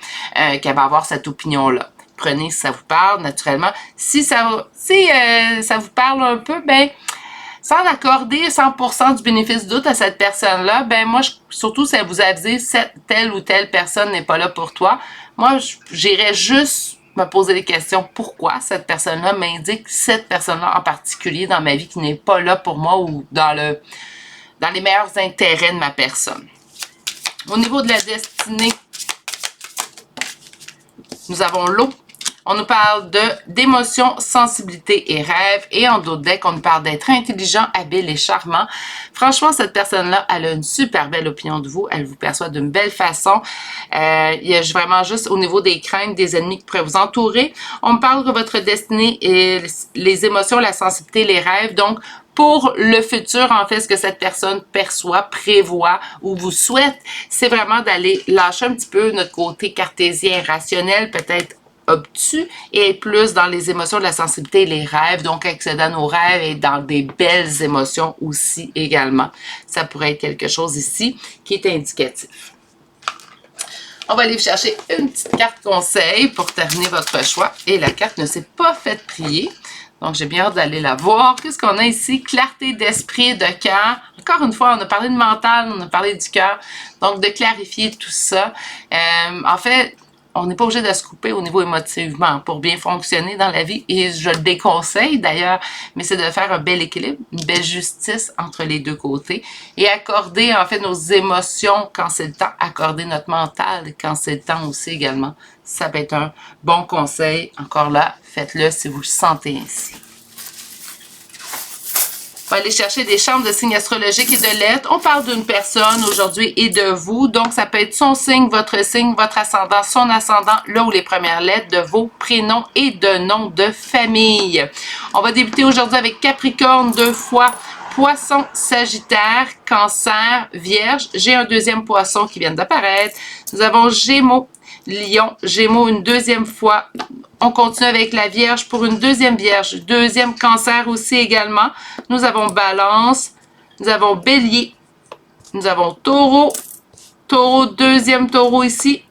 qu'elle va avoir cette opinion-là. Prenez si ça vous parle, naturellement. Si ça vous parle un peu, ben sans accorder 100% du bénéfice du doute à cette personne-là, ben moi, surtout si elle vous a dit telle ou telle personne n'est pas là pour toi, moi, j'irais juste me poser des questions. Pourquoi cette personne-là m'indique cette personne-là en particulier dans ma vie qui n'est pas là pour moi ou dans les meilleurs intérêts de ma personne. Au niveau de la destinée, nous avons l'eau. On nous parle d'émotions, sensibilité et rêve. Et en d'autres decks, on nous parle d'être intelligent, habile et charmant. Franchement, cette personne-là, elle a une super belle opinion de vous. Elle vous perçoit d'une belle façon. Il y a vraiment juste au niveau des craintes, des ennemis qui pourraient vous entourer. On me parle de votre destinée et les émotions, la sensibilité, les rêves. Donc, pour le futur, en fait, ce que cette personne perçoit, prévoit ou vous souhaite, c'est vraiment d'aller lâcher un petit peu notre côté cartésien, rationnel, peut-être obtus, et plus dans les émotions de la sensibilité et les rêves, donc accéder à nos rêves et dans des belles émotions aussi également. Ça pourrait être quelque chose ici qui est indicatif. On va aller chercher une petite carte conseil pour terminer votre choix. Et la carte ne s'est pas faite prier. Donc, j'ai bien hâte d'aller la voir. Qu'est-ce qu'on a ici? Clarté d'esprit et de cœur. Encore une fois, on a parlé de mental, on a parlé du cœur. Donc, de clarifier tout ça. En fait, on n'est pas obligé de se couper au niveau émotivement pour bien fonctionner dans la vie. Et je le déconseille d'ailleurs, mais c'est de faire un bel équilibre, une belle justice entre les deux côtés. Et accorder en fait nos émotions quand c'est le temps. Accorder notre mental quand c'est le temps aussi également. Ça peut être un bon conseil. Encore là, faites-le si vous le sentez ainsi. On va aller chercher des chambres de signes astrologiques et de lettres. On parle d'une personne aujourd'hui et de vous. Donc, ça peut être son signe, votre ascendant, son ascendant, là où les premières lettres de vos prénoms et de noms de famille. On va débuter aujourd'hui avec Capricorne 2 fois, Poisson, Sagittaire, Cancer, Vierge. J'ai un deuxième Poisson qui vient d'apparaître. Nous avons Gémeaux, Lion, Gémeaux une deuxième fois. On continue avec la Vierge pour une deuxième Vierge. Deuxième Cancer aussi également. Nous avons Balance. Nous avons Bélier. Nous avons Taureau. Taureau, deuxième Taureau ici.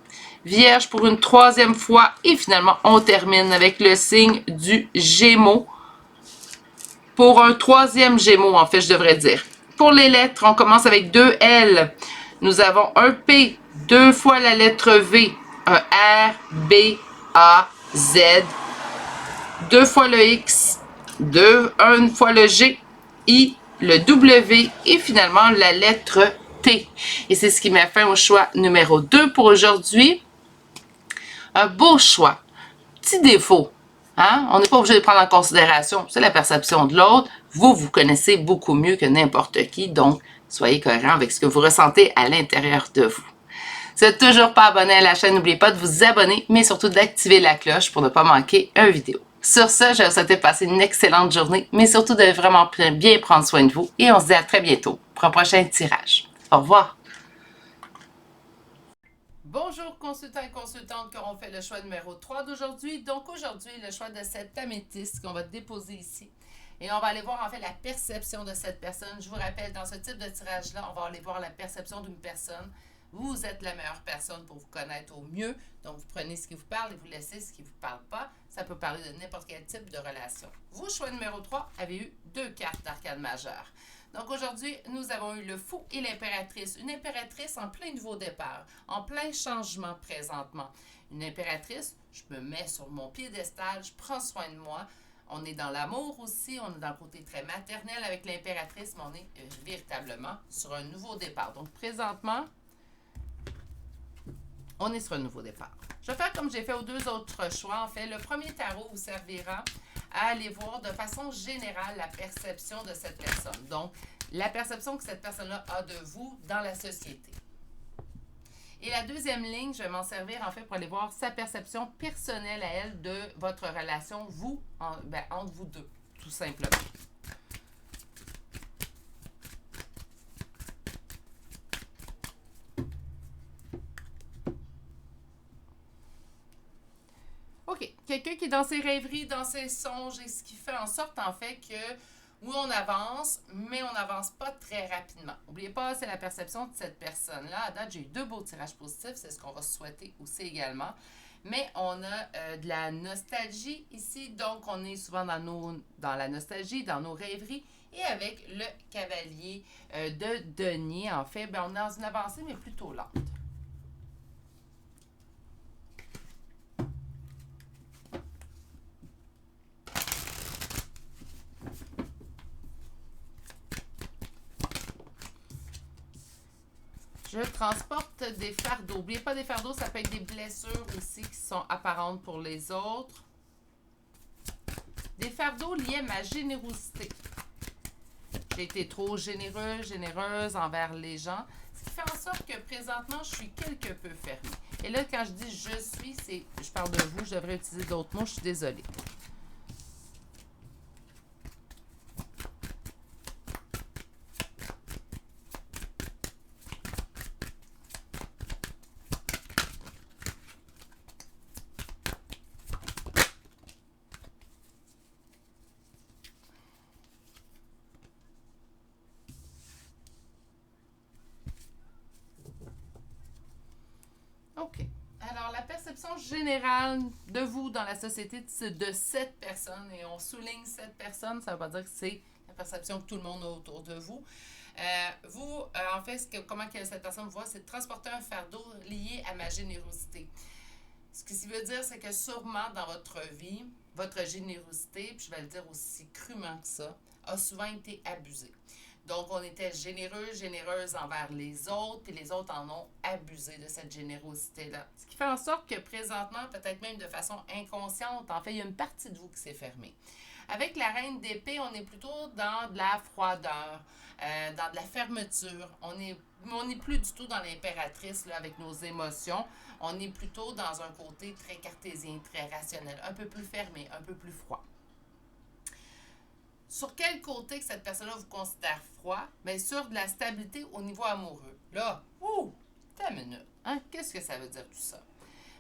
Vierge pour une troisième fois. Et finalement, on termine avec le signe du Gémeaux. Pour un troisième Gémeaux, en fait, je devrais dire. Pour les lettres, on commence avec deux L. Nous avons un P, deux fois la lettre V, un R, B, A, Z, deux fois le X, une fois le G, I, le W et finalement la lettre T. Et c'est ce qui m'a fait au choix numéro 2 pour aujourd'hui. Un beau choix. Petit défaut. Hein? On n'est pas obligé de prendre en considération. C'est la perception de l'autre. Vous, vous connaissez beaucoup mieux que n'importe qui. Donc, soyez cohérent avec ce que vous ressentez à l'intérieur de vous. Si vous n'êtes toujours pas abonné à la chaîne, n'oubliez pas de vous abonner, mais surtout d'activer la cloche pour ne pas manquer une vidéo. Sur ce, je vous souhaite de passer une excellente journée, mais surtout de vraiment bien prendre soin de vous. Et on se dit à très bientôt pour un prochain tirage. Au revoir! Bonjour consultants et consultantes qui auront fait le choix numéro 3 d'aujourd'hui. Donc aujourd'hui, le choix de cette améthyste qu'on va déposer ici. Et on va aller voir en fait la perception de cette personne. Je vous rappelle, dans ce type de tirage-là, on va aller voir la perception d'une personne. Vous êtes la meilleure personne pour vous connaître au mieux. Donc, vous prenez ce qui vous parle et vous laissez ce qui ne vous parle pas. Ça peut parler de n'importe quel type de relation. Vous, choix numéro 3, avez eu 2 cartes d'arcane majeure. Donc, aujourd'hui, nous avons eu le fou et l'impératrice. Une impératrice en plein nouveau départ, en plein changement présentement. Une impératrice, je me mets sur mon piédestal, je prends soin de moi. On est dans l'amour aussi, on est dans le côté très maternel avec l'impératrice, mais on est véritablement sur un nouveau départ. Donc, présentement, on est sur un nouveau départ. Je vais faire comme j'ai fait aux 2 autres choix. En fait, le premier tarot vous servira à aller voir de façon générale la perception de cette personne. Donc, la perception que cette personne-là a de vous dans la société. Et la deuxième ligne, je vais m'en servir en fait pour aller voir sa perception personnelle à elle de votre relation, vous, entre vous deux, tout simplement. OK. Quelqu'un qui est dans ses rêveries, dans ses songes et ce qui fait en sorte en fait que oui, on avance, mais on n'avance pas très rapidement. N'oubliez pas, c'est la perception de cette personne-là. À date, j'ai eu 2 beaux tirages positifs. C'est ce qu'on va souhaiter aussi également. Mais on a de la nostalgie ici. Donc, on est souvent dans la nostalgie, dans nos rêveries. Et avec le cavalier de denier, en fait, on est dans une avancée, mais plutôt lente. Je transporte des fardeaux. N'oubliez pas des fardeaux, ça peut être des blessures aussi qui sont apparentes pour les autres. Des fardeaux liés à ma générosité. J'ai été trop généreuse envers les gens. Ce qui fait en sorte que présentement, je suis quelque peu fermée. Et là, quand je dis je suis, je parle de vous, je devrais utiliser d'autres mots, je suis désolée. OK. perception générale de vous dans la société, c'est de cette personne. Et on souligne cette personne, ça ne veut pas dire que c'est la perception que tout le monde a autour de vous. En fait, comment que cette personne vous voit, c'est de transporter un fardeau lié à ma générosité. Ce qui veut dire, c'est que sûrement dans votre vie, votre générosité, puis je vais le dire aussi crûment que ça, a souvent été abusée. Donc, on était généreux, généreuse envers les autres, puis les autres en ont abusé de cette générosité-là. Ce qui fait en sorte que présentement, peut-être même de façon inconsciente, en fait, il y a une partie de vous qui s'est fermée. Avec la reine d'épée, on est plutôt dans de la froideur, dans de la fermeture. On n'est plus du tout dans l'impératrice là, avec nos émotions. On est plutôt dans un côté très cartésien, très rationnel, un peu plus fermé, un peu plus froid. Sur quel côté que cette personne-là vous considère froid? Bien, sur de la stabilité au niveau amoureux. Là, t'as une minute. Hein? Qu'est-ce que ça veut dire tout ça?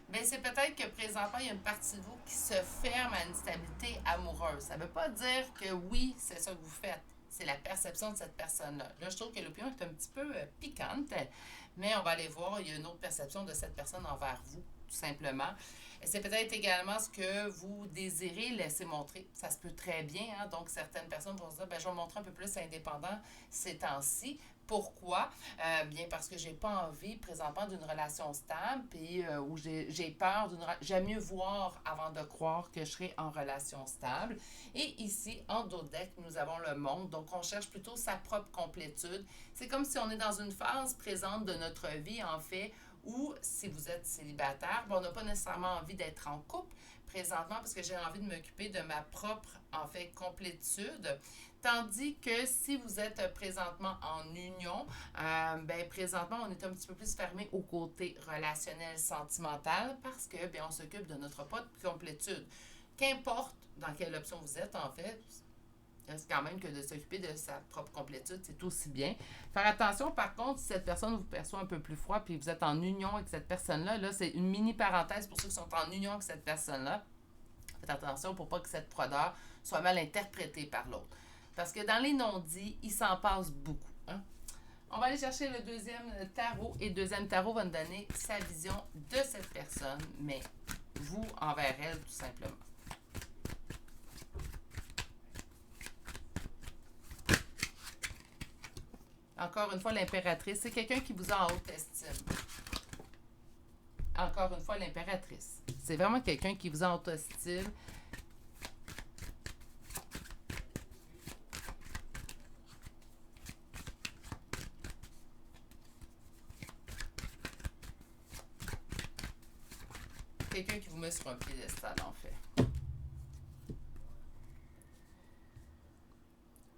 Bien, c'est peut-être que présentement, il y a une partie de vous qui se ferme à une stabilité amoureuse. Ça ne veut pas dire que oui, c'est ça que vous faites. C'est la perception de cette personne-là. Là, je trouve que l'opinion est un petit peu piquante, mais on va aller voir, il y a une autre perception de cette personne envers vous, tout simplement. C'est peut-être également ce que vous désirez laisser montrer. Ça se peut très bien. Hein? Donc, certaines personnes vont se dire, je vais me montrer un peu plus indépendant ces temps-ci. Pourquoi? Bien parce que j'ai pas envie présentement d'une relation stable, puis où j'ai peur j'aime mieux voir avant de croire que je serai en relation stable. Et ici, en dos de deck, nous avons le monde, donc on cherche plutôt sa propre complétude. C'est comme si on est dans une phase présente de notre vie, en fait, ou si vous êtes célibataire, on n'a pas nécessairement envie d'être en couple présentement parce que j'ai envie de m'occuper de ma propre, en fait, complétude. Tandis que si vous êtes présentement en union, présentement, on est un petit peu plus fermé au côté relationnel, sentimental parce que, on s'occupe de notre propre complétude. Qu'importe dans quelle option vous êtes, en fait, c'est quand même que de s'occuper de sa propre complétude, c'est aussi bien. Faire attention, par contre, si cette personne vous perçoit un peu plus froid puis vous êtes en union avec cette personne-là, là, c'est une mini parenthèse pour ceux qui sont en union avec cette personne-là. Faites attention pour pas que cette froideur soit mal interprétée par l'autre. Parce que dans les non-dits, il s'en passe beaucoup. Hein? On va aller chercher le deuxième tarot et le deuxième tarot va nous donner sa vision de cette personne, mais vous envers elle, tout simplement. Encore une fois, l'impératrice, c'est quelqu'un qui vous a en haute estime. Encore une fois, l'impératrice. C'est vraiment quelqu'un qui vous a en haute estime. Quelqu'un qui vous met sur un piédestal, en fait.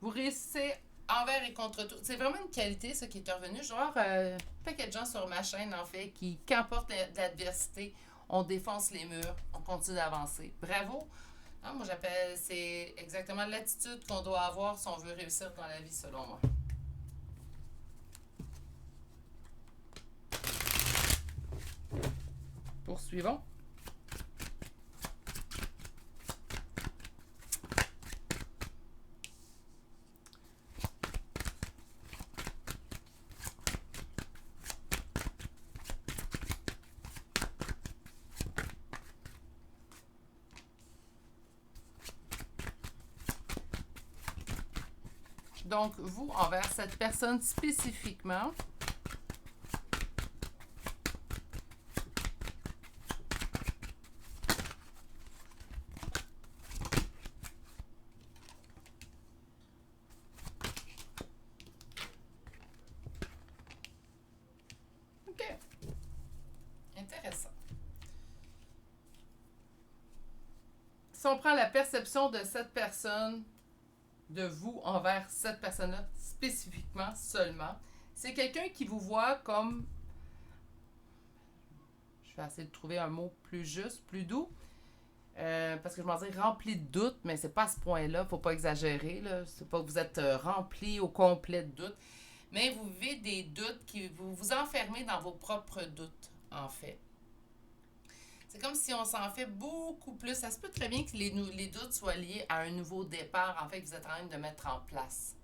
Vous réussissez envers et contre tout. C'est vraiment une qualité, ça, qui est revenue. Je vais voir un paquet de gens sur ma chaîne, en fait, qui, qu'importe l'adversité, on défonce les murs, on continue d'avancer. Bravo! Non, moi, j'appelle, c'est exactement l'attitude qu'on doit avoir si on veut réussir dans la vie, selon moi. Poursuivons. Donc, vous, envers cette personne spécifiquement, OK. Intéressant. Si on prend la perception de cette personne, de vous envers cette personne-là spécifiquement seulement, c'est quelqu'un qui vous voit comme, je vais essayer de trouver un mot plus juste, plus doux, parce que je m'en dis rempli de doutes, mais c'est pas à ce point-là, faut pas exagérer, là. C'est pas que vous êtes rempli au complet de doutes, mais vous vivez des doutes qui vous enfermez dans vos propres doutes, en fait. C'est comme si on s'en fait beaucoup plus. Ça se peut très bien que les doutes soient liés à un nouveau départ, en fait, que vous êtes en train de mettre en place.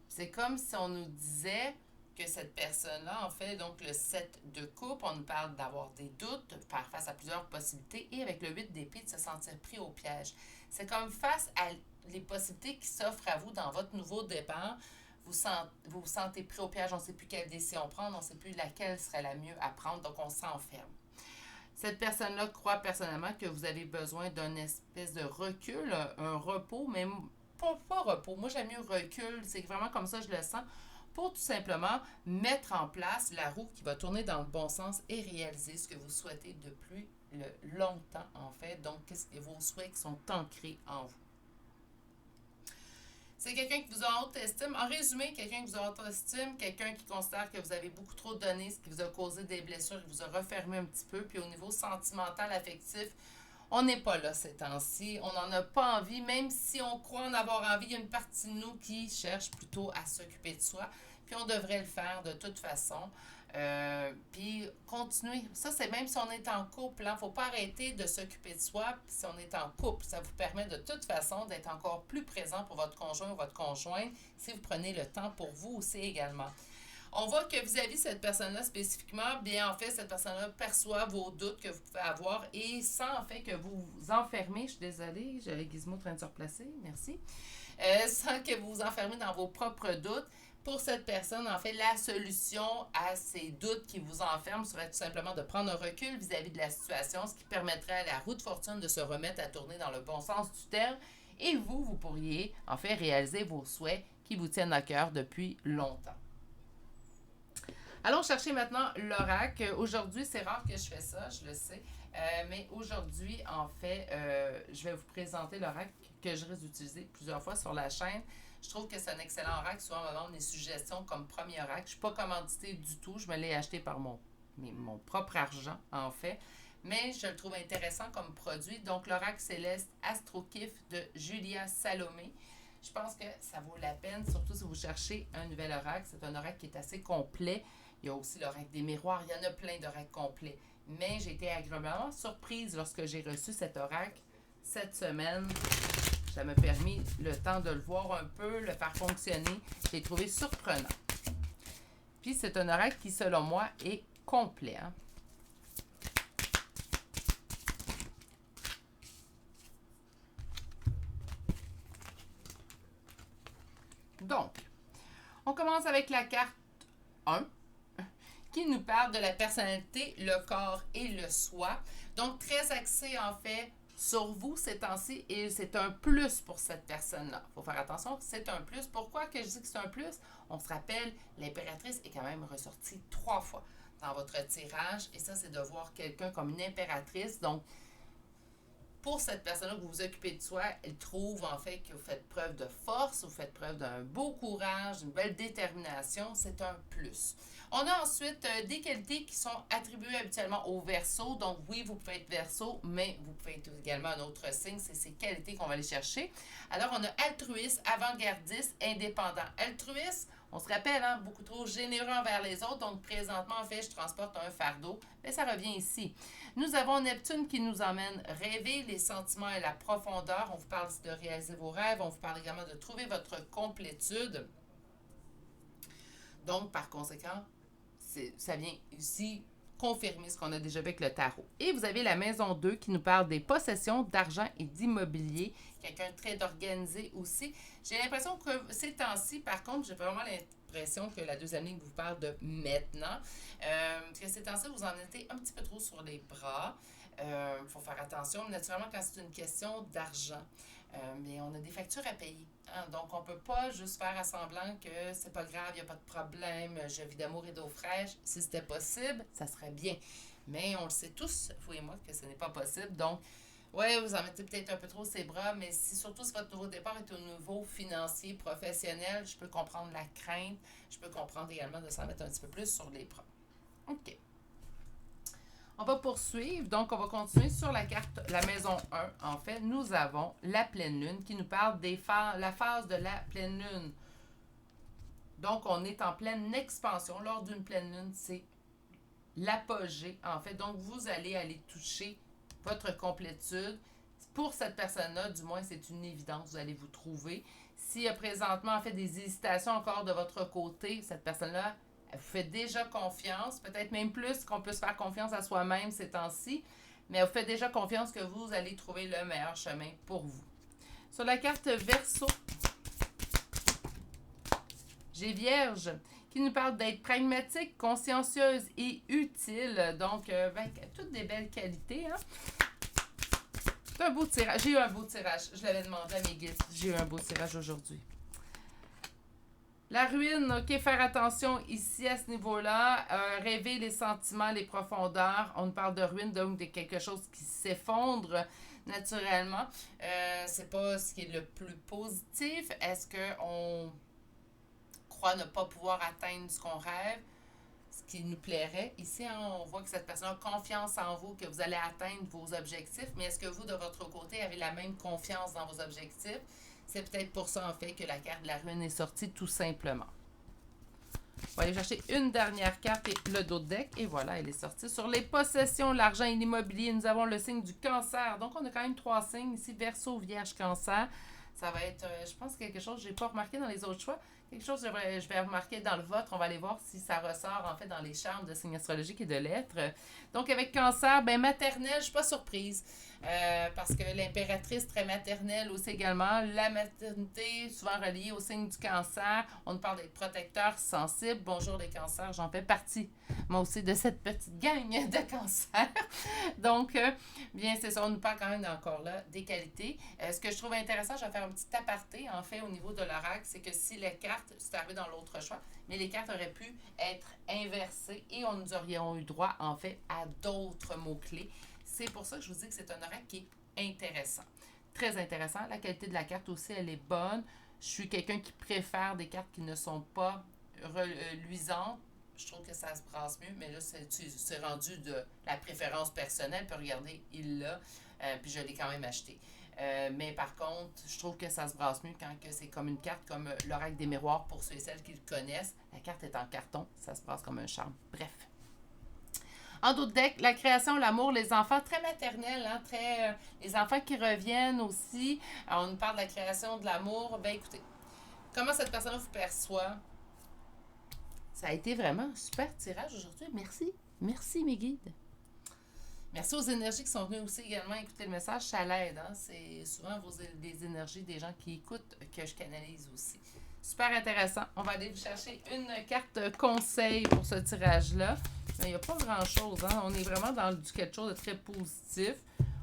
C'est comme si on nous disait, que cette personne-là, en fait, donc le 7 de coupe, on nous parle d'avoir des doutes, de faire face à plusieurs possibilités, et avec le 8 d'épée, de se sentir pris au piège. C'est comme face à les possibilités qui s'offrent à vous dans votre nouveau départ, vous sentez pris au piège, on ne sait plus quelle décision prendre, on ne sait plus laquelle serait la mieux à prendre, donc on s'enferme. Cette personne-là croit personnellement que vous avez besoin d'un espèce de recul, un repos, mais pas repos. Moi, j'aime mieux recul. C'est vraiment comme ça que je le sens. Pour tout simplement mettre en place la roue qui va tourner dans le bon sens et réaliser ce que vous souhaitez depuis longtemps, en fait. Donc, vos souhaits qui sont ancrés en vous. C'est quelqu'un qui vous a haute estime. En résumé, quelqu'un qui vous a haute estime, quelqu'un qui considère que vous avez beaucoup trop donné, ce qui vous a causé des blessures, qui vous a refermé un petit peu. Puis au niveau sentimental, affectif, on n'est pas là ces temps-ci. On n'en a pas envie, même si on croit en avoir envie. Il y a une partie de nous qui cherche plutôt à s'occuper de soi. Puis on devrait le faire de toute façon. Puis continuer. Ça, c'est même si on est en couple. Il ne faut pas arrêter de s'occuper de soi si on est en couple. Ça vous permet de toute façon d'être encore plus présent pour votre conjoint ou votre conjointe si vous prenez le temps pour vous aussi également. On voit que vis-à-vis cette personne-là spécifiquement, bien en fait, cette personne-là perçoit vos doutes que vous pouvez avoir et sans en fait que vous vous enfermez, je suis désolée, j'avais Gizmo en train de se replacer, merci, sans que vous vous enfermez dans vos propres doutes. Pour cette personne, en fait, la solution à ces doutes qui vous enferment serait tout simplement de prendre un recul vis-à-vis de la situation, ce qui permettrait à la roue de fortune de se remettre à tourner dans le bon sens du terme. Et vous pourriez, en fait, réaliser vos souhaits qui vous tiennent à cœur depuis longtemps. Allons chercher maintenant l'oracle. Aujourd'hui, c'est rare que je fais ça, je le sais. Mais aujourd'hui, en fait, je vais vous présenter l'oracle que je risque d'utiliser plusieurs fois sur la chaîne. Je trouve que c'est un excellent oracle. Souvent, on me donne des suggestions comme premier oracle. Je ne suis pas commanditée du tout. Je me l'ai acheté par mon propre argent, en fait. Mais je le trouve intéressant comme produit. Donc, l'oracle céleste Astrokif de Julia Salomé. Je pense que ça vaut la peine, surtout si vous cherchez un nouvel oracle. C'est un oracle qui est assez complet. Il y a aussi l'oracle des miroirs. Il y en a plein d'oracles complets. Mais j'ai été agréablement surprise lorsque j'ai reçu cet oracle cette semaine. Ça m'a permis le temps de le voir un peu, le faire fonctionner. J'ai trouvé surprenant. Puis c'est un oracle qui, selon moi, est complet. Hein? Donc, on commence avec la carte 1 qui nous parle de la personnalité, le corps et le soi. Donc, très axé en fait sur vous ces temps-ci et c'est un plus pour cette personne-là. Il faut faire attention, c'est un plus. Pourquoi que je dis que c'est un plus? On se rappelle, l'impératrice est quand même ressortie 3 fois dans votre tirage et ça, c'est de voir quelqu'un comme une impératrice. Donc, pour cette personne-là que vous vous occupez de soi, elle trouve en fait que vous faites preuve de force, vous faites preuve d'un beau courage, d'une belle détermination. C'est un plus. On a ensuite des qualités qui sont attribuées habituellement au Verseau. Donc oui, vous pouvez être Verseau, mais vous pouvez être également un autre signe. C'est ces qualités qu'on va aller chercher. Alors on a altruiste, avant-gardiste, indépendant. Altruiste, on se rappelle, hein, beaucoup trop généreux envers les autres. Donc présentement, en fait, je transporte un fardeau. Mais ça revient ici. Nous avons Neptune qui nous emmène rêver les sentiments et la profondeur. On vous parle de réaliser vos rêves. On vous parle également de trouver votre complétude. Donc, par conséquent, ça vient ici confirmer ce qu'on a déjà vu avec le tarot. Et vous avez la maison 2 qui nous parle des possessions, d'argent et d'immobilier. Quelqu'un très organisé aussi. J'ai l'impression que ces temps-ci, par contre, j'ai vraiment l'impression que la deuxième ligne vous parle de maintenant. Que ces temps-ci, vous en étiez un petit peu trop sur les bras. Il faut faire attention. Naturellement, quand c'est une question d'argent, mais on a des factures à payer. Hein? Donc, on ne peut pas juste faire à semblant que c'est pas grave, il n'y a pas de problème, je vis d'amour et d'eau fraîche. Si c'était possible, ça serait bien. Mais on le sait tous, vous et moi, que ce n'est pas possible. Donc, ouais, vous en mettez peut-être un peu trop ses bras, mais surtout si votre nouveau départ est au niveau financier, professionnel, je peux comprendre la crainte. Je peux comprendre également de s'en mettre un petit peu plus sur les bras. OK. On va poursuivre, donc on va continuer sur la carte, la maison 1. En fait, nous avons la pleine lune qui nous parle la phase de la pleine lune. Donc, on est en pleine expansion. Lors d'une pleine lune, c'est l'apogée, en fait. Donc, vous allez toucher votre complétude. Pour cette personne-là, du moins, c'est une évidence, vous allez vous trouver. S'il y a présentement, en fait, des hésitations encore de votre côté, cette personne-là, Vous faites déjà confiance, peut-être même plus qu'on peut se faire confiance à soi-même ces temps-ci, mais vous faites déjà confiance que vous allez trouver le meilleur chemin pour vous. Sur la carte Verseau, j'ai Vierge qui nous parle d'être pragmatique, consciencieuse et utile. Donc, toutes des belles qualités. Hein? C'est un beau tirage. J'ai eu un beau tirage. Je l'avais demandé à mes guides. J'ai eu un beau tirage aujourd'hui. La ruine, ok, faire attention ici à ce niveau-là. Rêver les sentiments, les profondeurs. On nous parle de ruine, donc de quelque chose qui s'effondre naturellement. C'est pas ce qui est le plus positif. Est-ce qu'on croit ne pas pouvoir atteindre ce qu'on rêve, ce qui nous plairait? Ici, hein, on voit que cette personne a confiance en vous, que vous allez atteindre vos objectifs, mais est-ce que vous, de votre côté, avez la même confiance dans vos objectifs? C'est peut-être pour ça, en fait, que la carte de la ruine est sortie, tout simplement. On va aller chercher une dernière carte et le dos de deck. Et voilà, elle est sortie. Sur les possessions, l'argent et l'immobilier, nous avons le signe du cancer. Donc, on a quand même 3 signes ici. Verseau, Vierge, Cancer. Ça va être, je pense, quelque chose que je n'ai pas remarqué dans les autres choix. Quelque chose que je vais remarquer dans le vôtre. On va aller voir si ça ressort, en fait, dans les charmes de signes astrologiques et de lettres. Donc, avec Cancer, maternelle, je ne suis pas surprise. Parce que l'impératrice, très maternelle aussi également. La maternité, souvent reliée au signe du cancer. On nous parle d'être protecteur, sensible. Bonjour les cancers, j'en fais partie. Moi aussi de cette petite gang de cancers. Donc, bien, c'est ça. On nous parle quand même encore là des qualités. Ce que je trouve intéressant, je vais faire un petit aparté, en fait, au niveau de l'oracle, c'est que si les cartes, c'est arrivé dans l'autre choix, mais les cartes auraient pu être inversées et nous aurions eu droit, en fait, à d'autres mots-clés. C'est pour ça que je vous dis que c'est un oracle qui est intéressant. Très intéressant. La qualité de la carte aussi, elle est bonne. Je suis quelqu'un qui préfère des cartes qui ne sont pas luisantes. Je trouve que ça se brasse mieux, mais là, c'est rendu de la préférence personnelle. Puis regardez, il l'a, puis je l'ai quand même acheté. Mais par contre, je trouve que ça se brasse mieux quand c'est comme une carte comme l'oracle des miroirs pour ceux et celles qui le connaissent. La carte est en carton, ça se brasse comme un charme. Bref. En d'autres decks, la création, l'amour, les enfants, très maternels, hein, les enfants qui reviennent aussi. Alors, on nous parle de la création, de l'amour. Ben écoutez, comment cette personne vous perçoit? Ça a été vraiment un super tirage aujourd'hui. Merci. Merci, mes guides. Merci aux énergies qui sont venues aussi également écouter le message. Ça l'aide. Hein? C'est souvent des énergies des gens qui écoutent que je canalise aussi. Super intéressant. On va aller vous chercher une carte conseil pour ce tirage-là. Mais il n'y a pas grand-chose. Hein? On est vraiment dans quelque chose de très positif.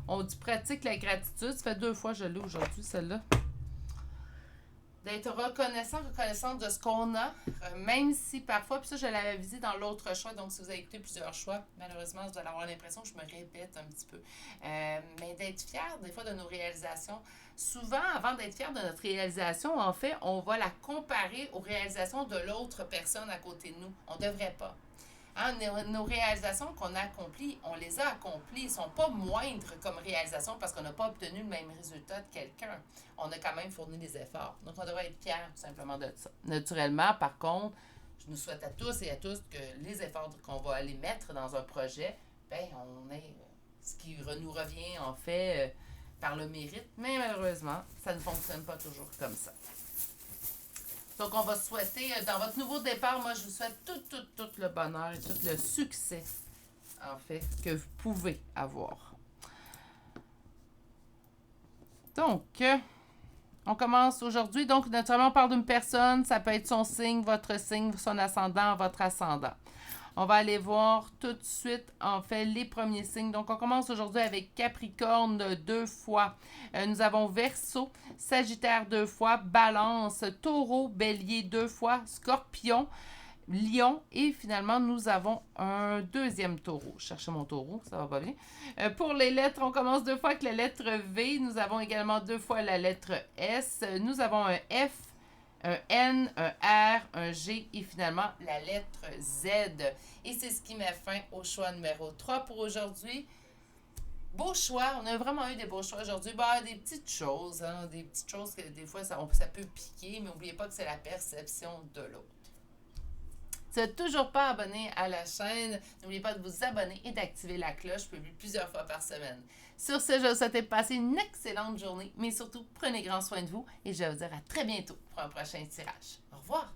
On dit pratique la gratitude. Ça fait 2 fois que je l'ai aujourd'hui, celle-là. D'être reconnaissante de ce qu'on a, même si parfois, puis ça, je l'avais visé dans l'autre choix, donc si vous avez écouté plusieurs choix, malheureusement, vous allez avoir l'impression que je me répète un petit peu. Mais d'être fier, des fois, de nos réalisations. Souvent, avant d'être fier de notre réalisation, en fait, on va la comparer aux réalisations de l'autre personne à côté de nous. On ne devrait pas. Hein, nos réalisations qu'on a accomplies, on les a accomplies. Ils ne sont pas moindres comme réalisations parce qu'on n'a pas obtenu le même résultat de quelqu'un. On a quand même fourni des efforts. Donc, on devrait être fiers tout simplement de ça. Naturellement, par contre, je nous souhaite à tous et à tous que les efforts qu'on va aller mettre dans un projet, on ait ce qui nous revient en fait par le mérite. Mais malheureusement, ça ne fonctionne pas toujours comme ça. Donc, on va souhaiter, dans votre nouveau départ, moi, je vous souhaite tout le bonheur et tout le succès, en fait, que vous pouvez avoir. Donc, on commence aujourd'hui. Donc, naturellement, on parle d'une personne. Ça peut être son signe, son ascendant, votre ascendant. On va aller voir tout de suite, en fait, les premiers signes. Donc, on commence aujourd'hui avec Capricorne 2 fois. Nous avons Verseau, Sagittaire 2 fois, Balance, Taureau, Bélier 2 fois, Scorpion, Lion et finalement, nous avons un deuxième taureau. Je cherchais mon taureau, ça va pas bien. Pour les lettres, on commence 2 fois avec la lettre V. Nous avons également 2 fois la lettre S. Nous avons un F, un N, un R, un G et finalement la lettre Z. Et c'est ce qui met fin au choix numéro 3 pour aujourd'hui. Beau choix, on a vraiment eu des beaux choix aujourd'hui. Des petites choses, hein, des petites choses que des fois ça peut piquer, mais n'oubliez pas que c'est la perception de l'autre. Si vous n'êtes toujours pas abonné à la chaîne, n'oubliez pas de vous abonner et d'activer la cloche. Je publie plusieurs fois par semaine. Sur ce, je vous souhaite de passer une excellente journée, mais surtout, prenez grand soin de vous et je vais vous dire à très bientôt pour un prochain tirage. Au revoir!